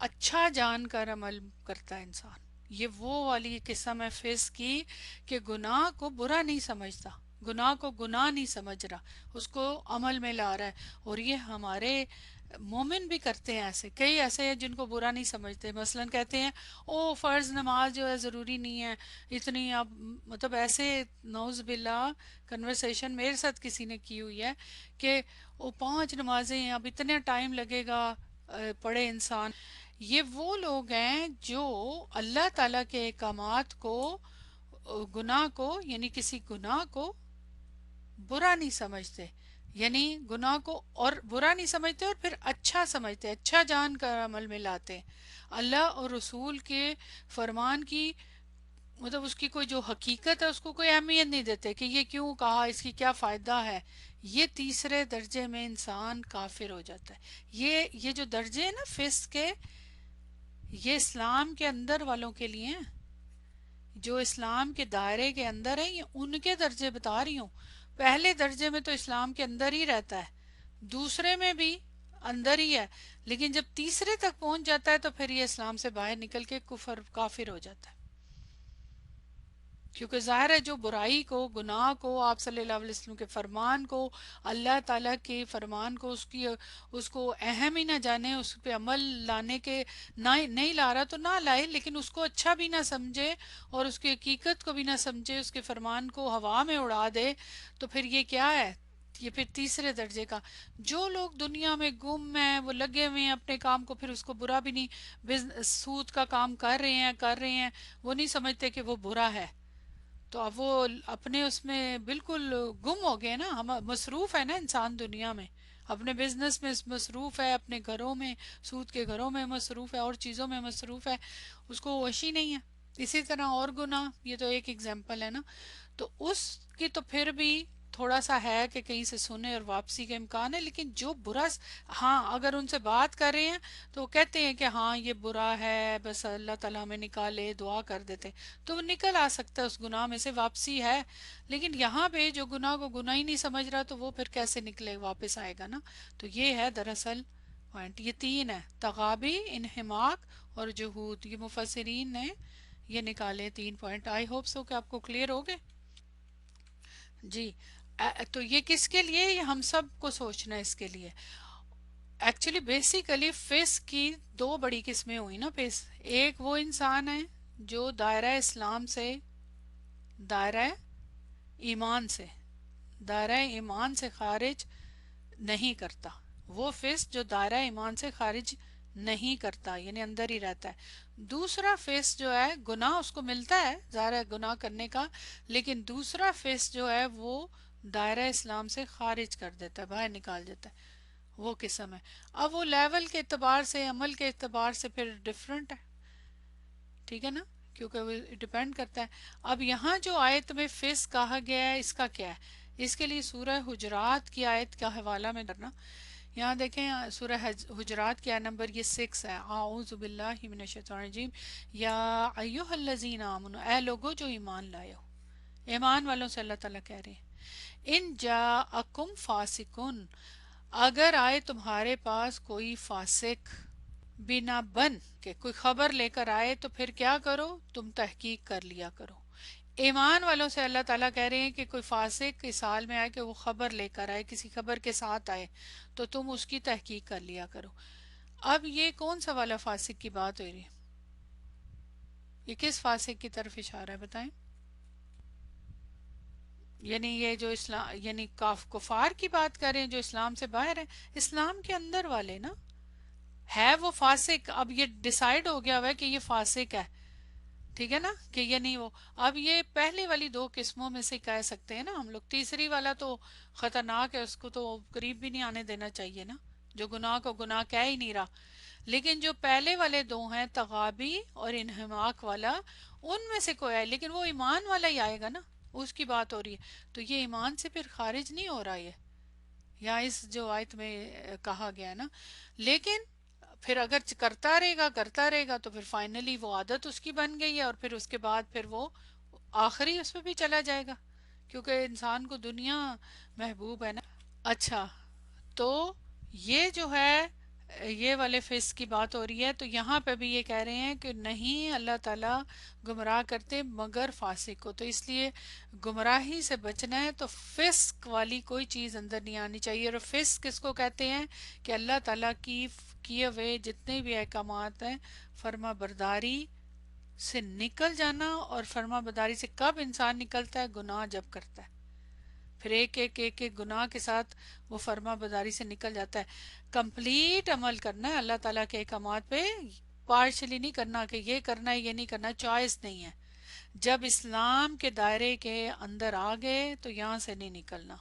اچھا جان کر عمل کرتا ہے انسان. یہ وہ والی قسم ہے فسق کی کہ گناہ کو برا نہیں سمجھتا، گناہ کو گناہ نہیں سمجھ رہا، اس کو عمل میں لا رہا ہے. اور یہ ہمارے مومن بھی کرتے ہیں. ایسے کئی ایسے ہیں جن کو برا نہیں سمجھتے. مثلا کہتے ہیں او فرض نماز جو ہے ضروری نہیں ہے اتنی. اب مطلب ایسے نعوذ باللہ کنورسیشن میرے ساتھ کسی نے کی ہوئی ہے کہ وہ 5 نمازیں ہیں، اب اتنا ٹائم لگے گا پڑھے انسان. یہ وہ لوگ ہیں جو اللہ تعالیٰ کے احکامات کو، گناہ کو، یعنی کسی گناہ کو برا نہیں سمجھتے. یعنی گناہ کو اور برا نہیں سمجھتے اور پھر اچھا سمجھتے، اچھا جان کر عمل میں لاتے. اللہ اور رسول کے فرمان کی مطلب اس کی کوئی جو حقیقت ہے اس کو کوئی اہمیت نہیں دیتے کہ یہ کیوں کہا، اس کی کیا فائدہ ہے. یہ تیسرے درجے میں انسان کافر ہو جاتا ہے. یہ جو درجے ہیں نا فسق کے، یہ اسلام کے اندر والوں کے لیے ہیں، جو اسلام کے دائرے کے اندر ہیں. یہ ان کے درجے بتا رہی ہوں. پہلے درجے میں تو اسلام کے اندر ہی رہتا ہے، دوسرے میں بھی اندر ہی ہے، لیکن جب تیسرے تک پہنچ جاتا ہے تو پھر یہ اسلام سے باہر نکل کے کفر کافر ہو جاتا ہے. کیونکہ ظاہر ہے جو برائی کو، گناہ کو، آپ صلی اللہ علیہ وسلم کے فرمان کو، اللہ تعالیٰ کے فرمان کو، اس کو اہم ہی نہ جانے، اس پہ عمل لانے کے نہیں لا رہا تو نہ لائے، لیکن اس کو اچھا بھی نہ سمجھے اور اس کی حقیقت کو بھی نہ سمجھے، اس کے فرمان کو ہوا میں اڑا دے، تو پھر یہ کیا ہے؟ یہ پھر تیسرے درجے کا. جو لوگ دنیا میں گم ہیں، وہ لگے ہوئے ہیں اپنے کام کو، پھر اس کو برا بھی نہیں، سود کا کام کر رہے ہیں، وہ نہیں سمجھتے کہ وہ برا ہے. تو اب وہ اپنے اس میں بالکل گم ہو گئے نا. ہم مصروف ہے نا انسان دنیا میں، اپنے بزنس میں مصروف ہے، اپنے گھروں میں، سود کے گھروں میں مصروف ہے، اور چیزوں میں مصروف ہے، اس کو ہوش ہی نہیں ہے. اسی طرح اور گناہ، یہ تو ایک ایگزامپل ہے نا. تو اس کی تو پھر بھی تھوڑا سا ہے کہ کہیں سے سنے اور واپسی کا امکان ہے. لیکن جو برا ہاں اگر ان سے بات کر رہے ہیں تو وہ کہتے ہیں کہ ہاں یہ برا ہے، بس اللہ تعالیٰ ہمیں نکالے، دعا کر دیتے، تو وہ نکل آ سکتا ہے اس گناہ میں سے، واپسی ہے. لیکن یہاں پہ جو گناہ کو گناہ ہی نہیں سمجھ رہا تو وہ پھر کیسے نکلے واپس آئے گا نا. تو یہ ہے دراصل پوائنٹ. یہ 3 ہے: تغابی، انحماق اور جہود. یہ مفسرین نے یہ نکالیں 3 پوائنٹ. آئی ہوپ سو کہ آپ کو کلیئر ہو گئے جی. تو یہ کس کے لیے؟ یہ ہم سب کو سوچنا ہے اس کے لیے. ایکچولی بیسیکلی فس کی دو بڑی قسمیں ہوئی نا فس. ایک وہ انسان ہے جو دائرہ اسلام سے، دائرہ ایمان سے، دائرہ ایمان سے خارج نہیں کرتا. وہ فس جو دائرہ ایمان سے خارج نہیں کرتا، یعنی اندر ہی رہتا ہے. دوسرا فس جو ہے گناہ اس کو ملتا ہے ظاہر ہے گناہ کرنے کا، لیکن دوسرا فس جو ہے وہ دائرہ اسلام سے خارج کر دیتا ہے، باہر نکال دیتا ہے. وہ قسم ہے. اب وہ لیول کے اعتبار سے، عمل کے اعتبار سے پھر ڈفرنٹ ہے، ٹھیک ہے نا، کیونکہ وہ ڈیپینڈ کرتا ہے. اب یہاں جو آیت میں فس کہا گیا ہے اس کا کیا ہے؟ اس کے لیے سورہ حجرات کی آیت کا حوالہ میں کرنا. یہاں دیکھیں سورہ حجرات کی آیت نمبر یہ 6 ہے. اعوذ باللہ من الشیطان الرجیم یا ایہا الذین آمنوا، اے لوگو جو ایمان لائے ہو. ایمان والوں سے اللہ تعالیٰ کہہ رہے ہیں ان جاءکم فاسقون، اگر آئے تمہارے پاس کوئی فاسق، بنا بن کہ کوئی خبر لے کر آئے تو پھر کیا کرو؟ تم تحقیق کر لیا کرو. ایمان والوں سے اللہ تعالیٰ کہہ رہے ہیں کہ کوئی فاسق اس حال میں آئے کہ وہ خبر لے کر آئے، کسی خبر کے ساتھ آئے تو تم اس کی تحقیق کر لیا کرو. اب یہ کون سا والا فاسق کی بات ہو رہی ہے؟ یہ کس فاسق کی طرف اشارہ ہے بتائیں؟ یعنی یہ جو اسلام، یعنی کفار کی بات کر رہے ہیں جو اسلام سے باہر ہیں؟ اسلام کے اندر والے نا ہے وہ فاسق. اب یہ ڈیسائیڈ ہو گیا ہوا ہے کہ یہ فاسق ہے، ٹھیک ہے نا، کہ یہ نہیں وہ. اب یہ پہلے والی دو قسموں میں سے کہہ سکتے ہیں نا ہم لوگ. تیسری والا تو خطرناک ہے، اس کو تو قریب بھی نہیں آنے دینا چاہیے نا، جو گناہ کو گناہ کہہ ہی نہیں رہا. لیکن جو پہلے والے دو ہیں تغابی اور انہماک والا، ان میں سے کوئی ہے، لیکن وہ ایمان والا ہی آئے گا نا، اس کی بات ہو رہی ہے. تو یہ ایمان سے پھر خارج نہیں ہو رہا یہ، یا اس جو آیت میں کہا گیا ہے نا. لیکن پھر اگر کرتا رہے گا تو پھر فائنلی وہ عادت اس کی بن گئی ہے، اور پھر اس کے بعد پھر وہ آخری اس پہ بھی چلا جائے گا، کیونکہ انسان کو دنیا محبوب ہے نا. اچھا، تو یہ جو ہے یہ والے فس کی بات ہو رہی ہے. تو یہاں پہ بھی یہ کہہ رہے ہیں کہ نہیں، اللہ تعالیٰ گمراہ کرتے مگر فاسق کو. تو اس لیے گمراہی سے بچنا ہے تو فسق والی کوئی چیز اندر نہیں آنی چاہیے. اور فسق کس کو کہتے ہیں؟ کہ اللہ تعالیٰ کی کیے ہوئے جتنے بھی احکامات ہیں فرما برداری سے نکل جانا. اور فرما برداری سے کب انسان نکلتا ہے؟ گناہ جب کرتا ہے، پھر ایک گناہ کے ساتھ وہ فرما برداری سے نکل جاتا ہے. کمپلیٹ عمل کرنا ہے اللہ تعالیٰ کے احکامات پہ، پارشلی نہیں کرنا کہ یہ کرنا ہے یہ نہیں کرنا، چوائس نہیں ہے. جب اسلام کے دائرے کے اندر آ گئے تو یہاں سے نہیں نکلنا.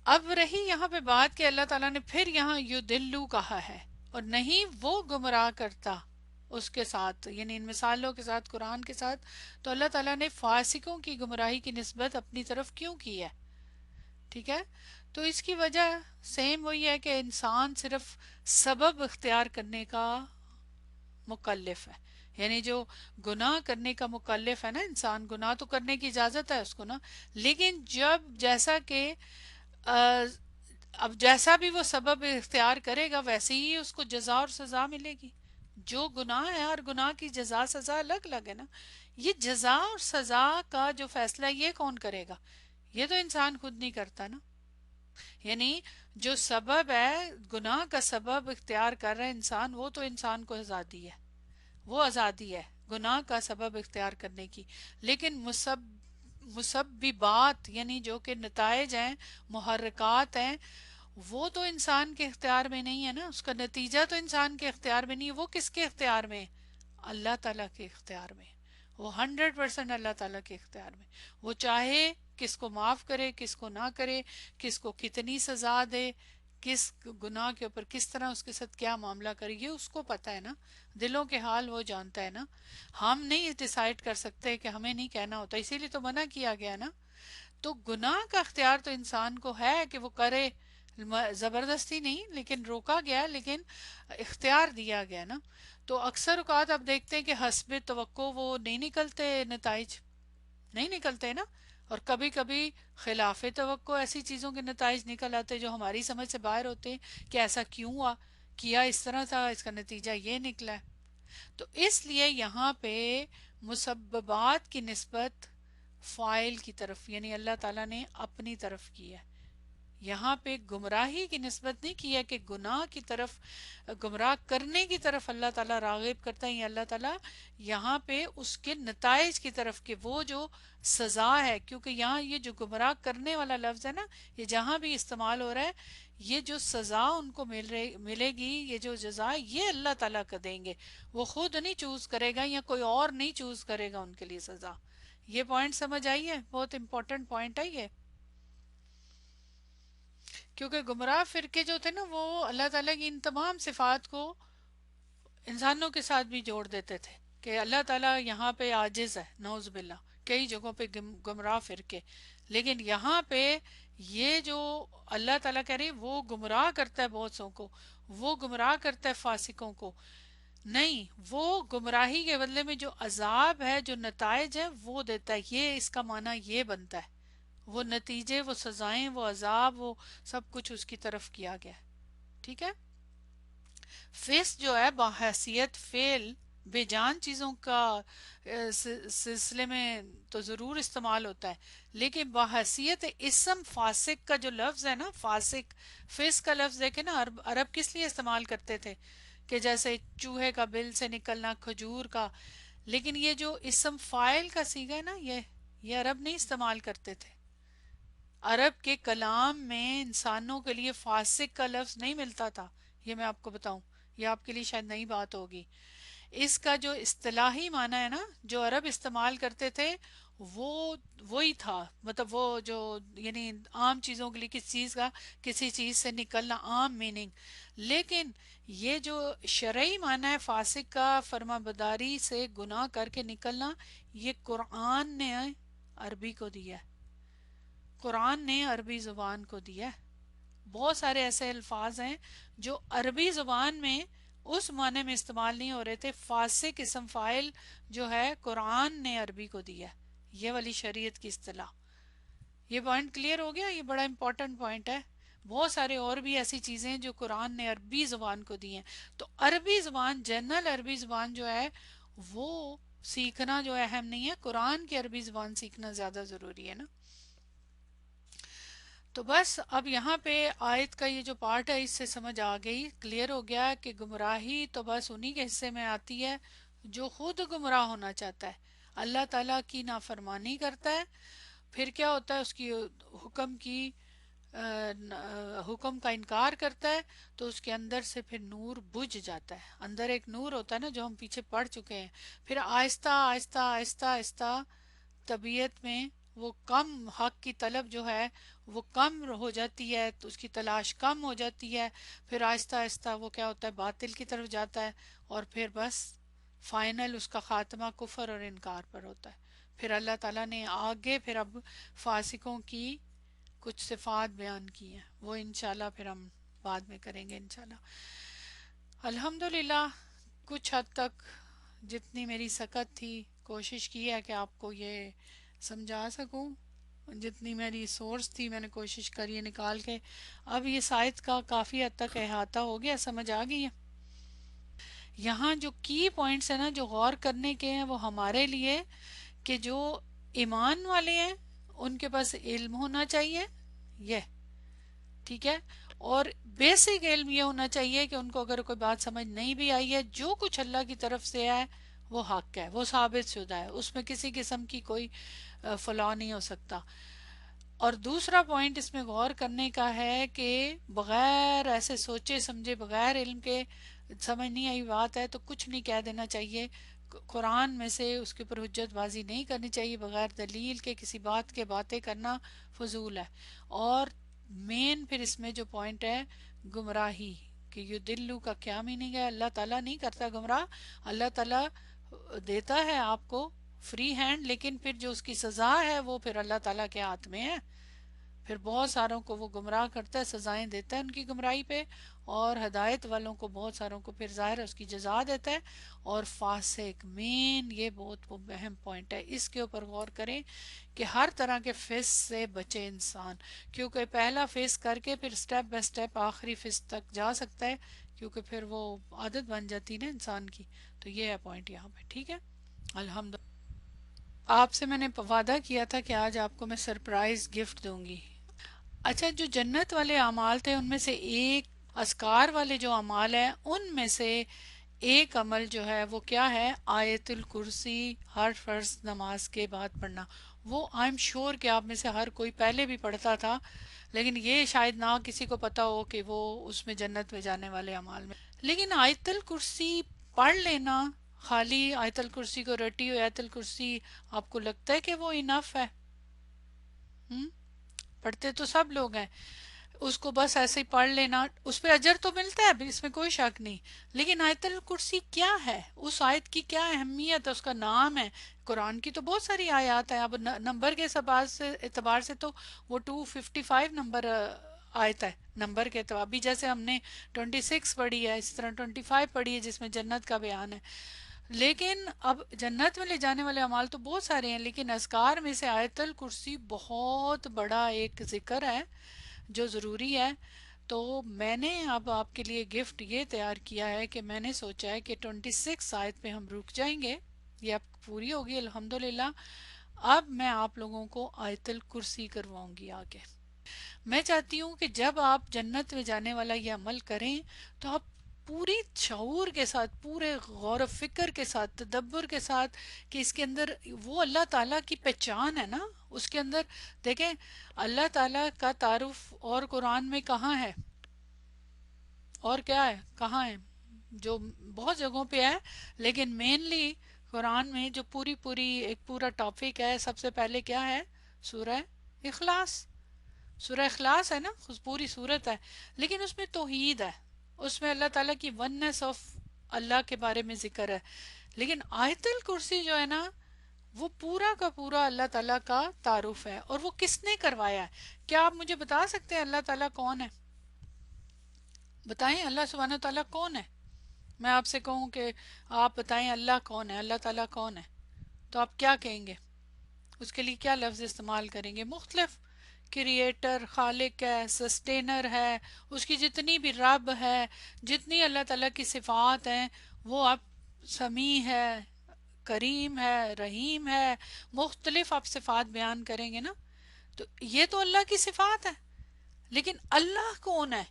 اب رہی یہاں پہ بات کہ اللہ تعالیٰ نے پھر یہاں یدلو کہا ہے، اور نہیں وہ گمراہ کرتا اس کے ساتھ، یعنی ان مثالوں کے ساتھ، قرآن کے ساتھ. تو اللہ تعالیٰ نے فاسقوں کی گمراہی کی نسبت اپنی طرف کیوں کی ہے؟ ٹھیک ہے، تو اس کی وجہ سیم وہی ہے کہ انسان صرف سبب اختیار کرنے کا مکلف ہے. یعنی جو گناہ کرنے کا مکلف ہے نا انسان، گناہ تو کرنے کی اجازت ہے اس کو نا، لیکن جب جیسا کہ اب جیسا بھی وہ سبب اختیار کرے گا ویسے ہی اس کو جزا اور سزا ملے گی. جو گناہ ہے ہر گناہ کی جزا سزا الگ الگ ہے نا. یہ جزا اور سزا کا جو فیصلہ یہ کون کرے گا؟ یہ تو انسان خود نہیں کرتا نا. یعنی جو سبب ہے، گناہ کا سبب اختیار کر رہا ہے انسان، وہ تو انسان کو آزادی ہے، وہ آزادی ہے گناہ کا سبب اختیار کرنے کی. لیکن مسببات یعنی جو کہ نتائج ہیں، محرکات ہیں، وہ تو انسان کے اختیار میں نہیں ہے نا. اس کا نتیجہ تو انسان کے اختیار میں نہیں ہے. وہ کس کے اختیار میں؟ اللہ تعالیٰ کے اختیار میں. وہ 100% اللہ تعالیٰ کے اختیار میں. وہ چاہے کس کو معاف کرے، کس کو نہ کرے، کس کو کتنی سزا دے، کس گناہ کے اوپر کس طرح اس کے ساتھ کیا معاملہ کرے، یہ اس کو پتہ ہے نا. دلوں کے حال وہ جانتا ہے نا. ہم نہیں ڈیسائیڈ کر سکتے کہ ہمیں نہیں کہنا ہوتا، اسی لیے تو منع کیا گیا نا. تو گناہ کا اختیار تو انسان کو ہے کہ وہ کرے، زبردستی نہیں، لیکن روکا گیا، لیکن اختیار دیا گیا نا. تو اکثر اوقات آپ دیکھتے ہیں کہ حسب توقع وہ نہیں نکلتے، نتائج نہیں نکلتے نا. اور کبھی کبھی خلاف توقع ایسی چیزوں کے نتائج نکل آتے جو ہماری سمجھ سے باہر ہوتے ہیں کہ ایسا کیوں ہوا، کیا اس طرح تھا، اس کا نتیجہ یہ نکلا ہے. تو اس لیے یہاں پہ مسببات کی نسبت فاعل کی طرف یعنی اللہ تعالیٰ نے اپنی طرف کی ہے. یہاں پہ گمراہی کی نسبت نہیں کی ہے کہ گناہ کی طرف گمراہ کرنے کی طرف اللہ تعالیٰ راغب کرتا ہے. یا اللہ تعالیٰ یہاں پہ اس کے نتائج کی طرف کہ وہ جو سزا ہے، کیونکہ یہاں یہ جو گمراہ کرنے والا لفظ ہے نا، یہ جہاں بھی استعمال ہو رہا ہے، یہ جو سزا ان کو ملے گی، یہ جو جزا یہ اللہ تعالیٰ کا دیں گے. وہ خود نہیں چوز کرے گا یا کوئی اور نہیں چوز کرے گا ان کے لیے سزا. یہ پوائنٹ سمجھ آئی ہے؟ بہت امپورٹنٹ پوائنٹ ہے یہ. کیونکہ گمراہ فرقے جو تھے نا، وہ اللہ تعالیٰ کی ان تمام صفات کو انسانوں کے ساتھ بھی جوڑ دیتے تھے کہ اللہ تعالیٰ یہاں پہ عاجز ہے، نعوذ باللہ. کئی جگہوں پہ گمراہ فرقے، لیکن یہاں پہ یہ جو اللہ تعالیٰ کہہ رہے ہیں وہ گمراہ کرتا ہے بہت سو کو، وہ گمراہ کرتا ہے فاسقوں کو. نہیں، وہ گمراہی کے بدلے میں جو عذاب ہے، جو نتائج ہے وہ دیتا ہے. یہ اس کا معنی یہ بنتا ہے، وہ نتیجے، وہ سزائیں، وہ عذاب، وہ سب کچھ اس کی طرف کیا گیا ہے. ٹھیک ہے. فسق جو ہے بحیثیت فعل بے جان چیزوں کا سلسلے میں تو ضرور استعمال ہوتا ہے، لیکن بحیثیت اسم فاسق کا جو لفظ ہے نا، فاسق، فسق کا لفظ دیکھیں نا، عرب کس لیے استعمال کرتے تھے کہ جیسے چوہے کا بل سے نکلنا، کھجور کا. لیکن یہ جو اسم فاعل کا صیغہ ہے نا، یہ عرب نہیں استعمال کرتے تھے. عرب کے کلام میں انسانوں کے لیے فاسق کا لفظ نہیں ملتا تھا. یہ میں آپ کو بتاؤں، یہ آپ کے لیے شاید نئی بات ہوگی. اس کا جو اصطلاحی معنی ہے نا، جو عرب استعمال کرتے تھے، وہ وہی تھا. مطلب وہ جو یعنی عام چیزوں کے لیے کسی چیز سے نکلنا، عام میننگ. لیکن یہ جو شرعی معنی ہے فاسق کا، فرما بداری سے گناہ کر کے نکلنا، یہ قرآن نے عربی کو دیا ہے، قرآن نے عربی زبان کو دیا ہے. بہت سارے ایسے الفاظ ہیں جو عربی زبان میں اس معنی میں استعمال نہیں ہو رہے تھے. فاسق اسم فاعل جو ہے قرآن نے عربی کو دیا ہے، یہ والی شریعت کی اصطلاح. یہ پوائنٹ کلیئر ہو گیا؟ یہ بڑا امپورٹنٹ پوائنٹ ہے. بہت سارے اور بھی ایسی چیزیں جو قرآن نے عربی زبان کو دی ہیں. تو عربی زبان، جنرل عربی زبان جو ہے وہ سیکھنا جو اہم نہیں ہے، قرآن کی عربی زبان سیکھنا زیادہ ضروری ہے نا. تو بس اب یہاں پہ آیت کا یہ جو پارٹ ہے اس سے سمجھ آ گئی، کلیئر ہو گیا کہ گمراہی تو بس انہی کے حصے میں آتی ہے جو خود گمراہ ہونا چاہتا ہے، اللہ تعالیٰ کی نافرمانی کرتا ہے. پھر کیا ہوتا ہے؟ اس کی حکم کا انکار کرتا ہے تو اس کے اندر سے پھر نور بجھ جاتا ہے. اندر ایک نور ہوتا ہے نا، جو ہم پیچھے پڑھ چکے ہیں. پھر آہستہ آہستہ آہستہ آہستہ طبیعت میں وہ کم، حق کی طلب جو ہے وہ کم ہو جاتی ہے، تو اس کی تلاش کم ہو جاتی ہے. پھر آہستہ آہستہ وہ کیا ہوتا ہے؟ باطل کی طرف جاتا ہے، اور پھر بس فائنل اس کا خاتمہ کفر اور انکار پر ہوتا ہے. پھر اللہ تعالیٰ نے آگے پھر اب فاسقوں کی کچھ صفات بیان کی ہیں، وہ انشاءاللہ پھر ہم بعد میں کریں گے انشاءاللہ. الحمدللہ کچھ حد تک جتنی میری سکت تھی کوشش کی ہے کہ آپ کو یہ سمجھا سکوں، جتنی میری سورس تھی میں نے کوشش کری ہے نکال کے. اب یہ سائت کا کافی حد تک احاطہ ہو گیا، سمجھ آ گئی ہے. یہاں جو کی پوائنٹس ہیں نا، جو غور کرنے کے ہیں، وہ ہمارے لیے کہ جو ایمان والے ہیں ان کے پاس علم ہونا چاہیے، یہ ٹھیک ہے. اور بیسک علم یہ ہونا چاہیے کہ ان کو اگر کوئی بات سمجھ نہیں بھی آئی ہے، جو کچھ اللہ کی طرف سے ہے وہ حق ہے، وہ ثابت شدہ ہے، اس میں کسی قسم کی کوئی فلاح نہیں ہو سکتا. اور دوسرا پوائنٹ اس میں غور کرنے کا ہے کہ بغیر ایسے سوچے سمجھے، بغیر علم کے سمجھ نہیں آئی بات ہے تو کچھ نہیں کہہ دینا چاہیے. قرآن میں سے اس کے اوپر حجت بازی نہیں کرنی چاہیے، بغیر دلیل کے کسی بات کے باتیں کرنا فضول ہے. اور مین پھر اس میں جو پوائنٹ ہے گمراہی، کہ یہ دلو کا کیا میننگ ہے؟ اللہ تعالیٰ نہیں کرتا گمراہ، اللہ تعالیٰ دیتا ہے آپ کو فری ہینڈ، لیکن پھر جو اس کی سزا ہے وہ پھر اللہ تعالیٰ کے ہاتھ میں ہے. پھر بہت ساروں کو وہ گمراہ کرتا ہے، سزائیں دیتا ہے ان کی گمراہی پہ، اور ہدایت والوں کو، بہت ساروں کو پھر ظاہر ہے اس کی جزا دیتا ہے. اور فاسق مین، یہ بہت اہم پوائنٹ ہے، اس کے اوپر غور کریں کہ ہر طرح کے فسق سے بچے انسان، کیونکہ پہلا فسق کر کے پھر سٹیپ بائی سٹیپ آخری فسق تک جا سکتا ہے. کیونکہ پھر وہ عادت بن جاتی نا انسان کی. تو یہ ہے پوائنٹ یہاں پہ. ٹھیک ہے الحمد. آپ سے میں نے وعدہ کیا تھا کہ آج آپ کو میں سرپرائز گفٹ دوں گی. اچھا جو جنت والے اعمال تھے ان میں سے ایک اذکار والے جو اعمال ہیں ان میں سے ایک عمل جو ہے وہ کیا ہے؟ آیت الکرسی ہر فرض نماز کے بعد پڑھنا. وہ آئی ایم شور کہ آپ میں سے ہر کوئی پہلے بھی پڑھتا تھا، لیکن یہ شاید نہ کسی کو پتا ہو کہ وہ اس میں جنت میں جانے والے اعمال میں. لیکن آیت الکرسی پڑھ لینا، خالی آیت الکرسی کو رٹی ہوئی آیت الکرسی، آپ کو لگتا ہے کہ وہ انف ہے؟ ہم؟ پڑھتے تو سب لوگ ہیں. اس کو بس ایسے ہی پڑھ لینا، اس پہ اجر تو ملتا ہے، اس میں کوئی شک نہیں. لیکن آیت الکرسی کیا ہے؟ اس آیت کی کیا اہمیت ہے؟ اس کا نام ہے. قرآن کی تو بہت ساری آیات ہیں. اب نمبر کے اعتبار سے تو وہ 255 نمبر آیت ہے. نمبر کے اعتبار بھی جیسے ہم نے 26 پڑھی ہے، اس طرح 25 پڑھی ہے جس میں جنت کا بیان ہے. لیکن اب جنت میں لے جانے والے اعمال تو بہت سارے ہیں، لیکن اذکار میں سے آیت الکرسی بہت بڑا ایک ذکر ہے جو ضروری ہے. تو میں نے اب آپ کے لیے گفٹ یہ تیار کیا ہے کہ میں نے سوچا ہے کہ 26 آیت پہ ہم رک جائیں گے، یہ اب پوری ہوگی الحمدللہ. اب میں آپ لوگوں کو آیت الکرسی کرواؤں گی آگے. میں چاہتی ہوں کہ جب آپ جنت میں جانے والا یہ عمل کریں تو آپ پوری شعور کے ساتھ، پورے غور و فکر کے ساتھ، تدبر کے ساتھ کہ اس کے اندر وہ اللہ تعالیٰ کی پہچان ہے نا. اس کے اندر دیکھیں اللہ تعالیٰ کا تعارف اور قرآن میں کہاں ہے اور کیا ہے کہاں ہے؟ جو بہت جگہوں پہ ہے، لیکن مینلی قرآن میں جو پوری ایک پورا ٹاپک ہے، سب سے پہلے کیا ہے؟ سورہ اخلاص. سورہ اخلاص ہے نا، پوری صورت ہے، لیکن اس میں توحید ہے، اس میں اللہ تعالیٰ کی وننس آف اللہ کے بارے میں ذکر ہے. لیکن آیت الکرسی جو ہے نا وہ پورا کا پورا اللہ تعالیٰ کا تعارف ہے. اور وہ کس نے کروایا ہے؟ کیا آپ مجھے بتا سکتے ہیں اللہ تعالیٰ کون ہے؟ بتائیں اللہ سبحانہ تعالیٰ کون ہے؟ میں آپ سے کہوں کہ آپ بتائیں اللہ کون ہے، اللہ تعالیٰ کون ہے، تو آپ کیا کہیں گے؟ اس کے لیے کیا لفظ استعمال کریں گے؟ مختلف. کریٹر، خالق ہے، سسٹینر ہے، اس کی جتنی بھی رب ہے، جتنی اللہ تعالیٰ کی صفات ہیں، وہ آپ سمیع ہے، کریم ہے، رحیم ہے، مختلف آپ صفات بیان کریں گے نا. تو یہ تو اللہ کی صفات ہے. لیکن اللہ کون ہے؟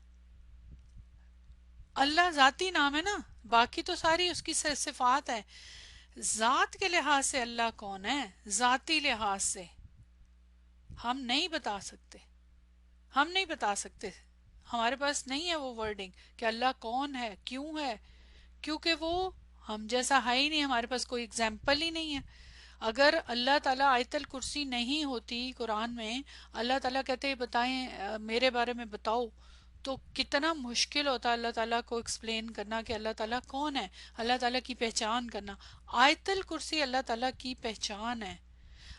اللہ ذاتی نام ہے نا، باقی تو ساری اس کی صفات ہے. ذات کے لحاظ سے اللہ کون ہے؟ ذاتی لحاظ سے ہم نہیں بتا سکتے. ہم نہیں بتا سکتے، ہمارے پاس نہیں ہے وہ ورڈنگ کہ اللہ کون ہے، کیوں ہے. کیونکہ وہ ہم جیسا ہے ہی نہیں، ہمارے پاس کوئی اگزامپل ہی نہیں ہے. اگر اللہ تعالیٰ آیت الکرسی نہیں ہوتی قرآن میں، اللہ تعالیٰ کہتے بتائیں میرے بارے میں بتاؤ، تو کتنا مشکل ہوتا اللہ تعالیٰ کو ایکسپلین کرنا کہ اللہ تعالیٰ کون ہے، اللہ تعالیٰ کی پہچان کرنا. آیت الکرسی اللہ تعالیٰ کی پہچان ہے.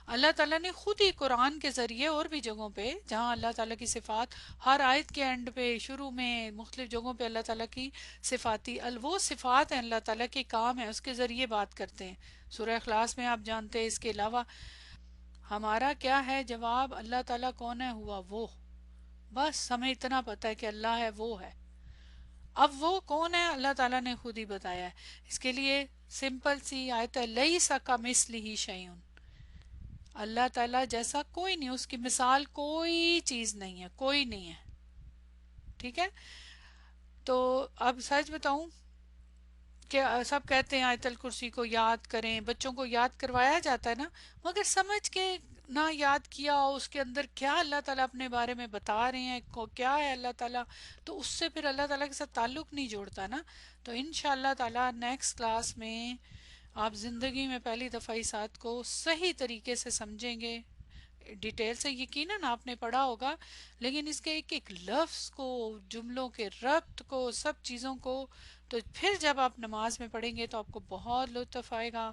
اللہ تعالیٰ نے خود ہی قرآن کے ذریعے اور بھی جگہوں پہ جہاں اللہ تعالیٰ کی صفات ہر آیت کے اینڈ پہ، شروع میں، مختلف جگہوں پہ اللہ تعالیٰ کی صفاتی وہ صفات ہیں، اللہ تعالیٰ کے کام ہیں، اس کے ذریعے بات کرتے ہیں. سورہ اخلاص میں آپ جانتے ہیں. اس کے علاوہ ہمارا کیا ہے جواب؟ اللہ تعالیٰ کون ہے؟ ہوا وہ. بس ہمیں اتنا پتہ ہے کہ اللہ ہے، وہ ہے. اب وہ کون ہے؟ اللہ تعالیٰ نے خود ہی بتایا ہے. اس کے لیے سمپل سی آیت ہے، لیس کمثلہ شیء. اللہ تعالیٰ جیسا کوئی نہیں، اس کی مثال کوئی چیز نہیں ہے، کوئی نہیں ہے. ٹھیک ہے. تو اب سچ بتاؤں کہ سب کہتے ہیں آیت الکرسی کو یاد کریں، بچوں کو یاد کروایا جاتا ہے نا، مگر سمجھ کے نہ یاد کیا ہو اس کے اندر کیا اللہ تعالیٰ اپنے بارے میں بتا رہے ہیں، کیا ہے اللہ تعالیٰ، تو اس سے پھر اللہ تعالیٰ کے ساتھ تعلق نہیں جوڑتا نا. تو انشاءاللہ تعالیٰ نیکسٹ کلاس میں آپ زندگی میں پہلی دفعہ اس آیت کو صحیح طریقے سے سمجھیں گے. ڈیٹیل سے یقیناً آپ نے پڑھا ہوگا، لیکن اس کے ایک ایک لفظ کو، جملوں کے ربط کو، سب چیزوں کو، تو پھر جب آپ نماز میں پڑھیں گے تو آپ کو بہت لطف آئے گا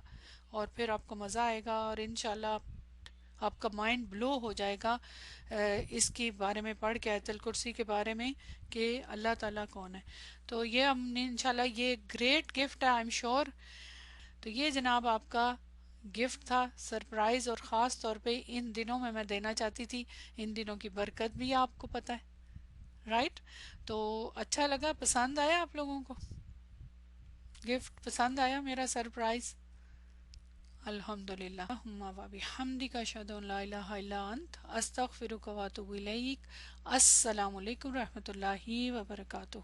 اور پھر آپ کو مزہ آئے گا، اور انشاءاللہ آپ کا مائنڈ بلو ہو جائے گا اس کے بارے میں پڑھ کے، آیت الکرسی کے بارے میں کہ اللہ تعالیٰ کون ہے. تو یہ ہم نے انشاءاللہ یہ گریٹ گفٹ ہے، آئی ایم شور. تو یہ جناب آپ کا گفٹ تھا، سرپرائز، اور خاص طور پہ ان دنوں میں دینا چاہتی تھی. ان دنوں کی برکت بھی آپ کو پتہ ہے، رائٹ. تو اچھا لگا, پسند آیا آپ لوگوں کو, گفٹ پسند آیا میرا سرپرائز؟ الحمدللہ. اللہم و بحمدک اشہد ان لا الہ الا انت استغفرک و اتوب الیک. السلام علیکم رحمۃ اللہ وبرکاتہ.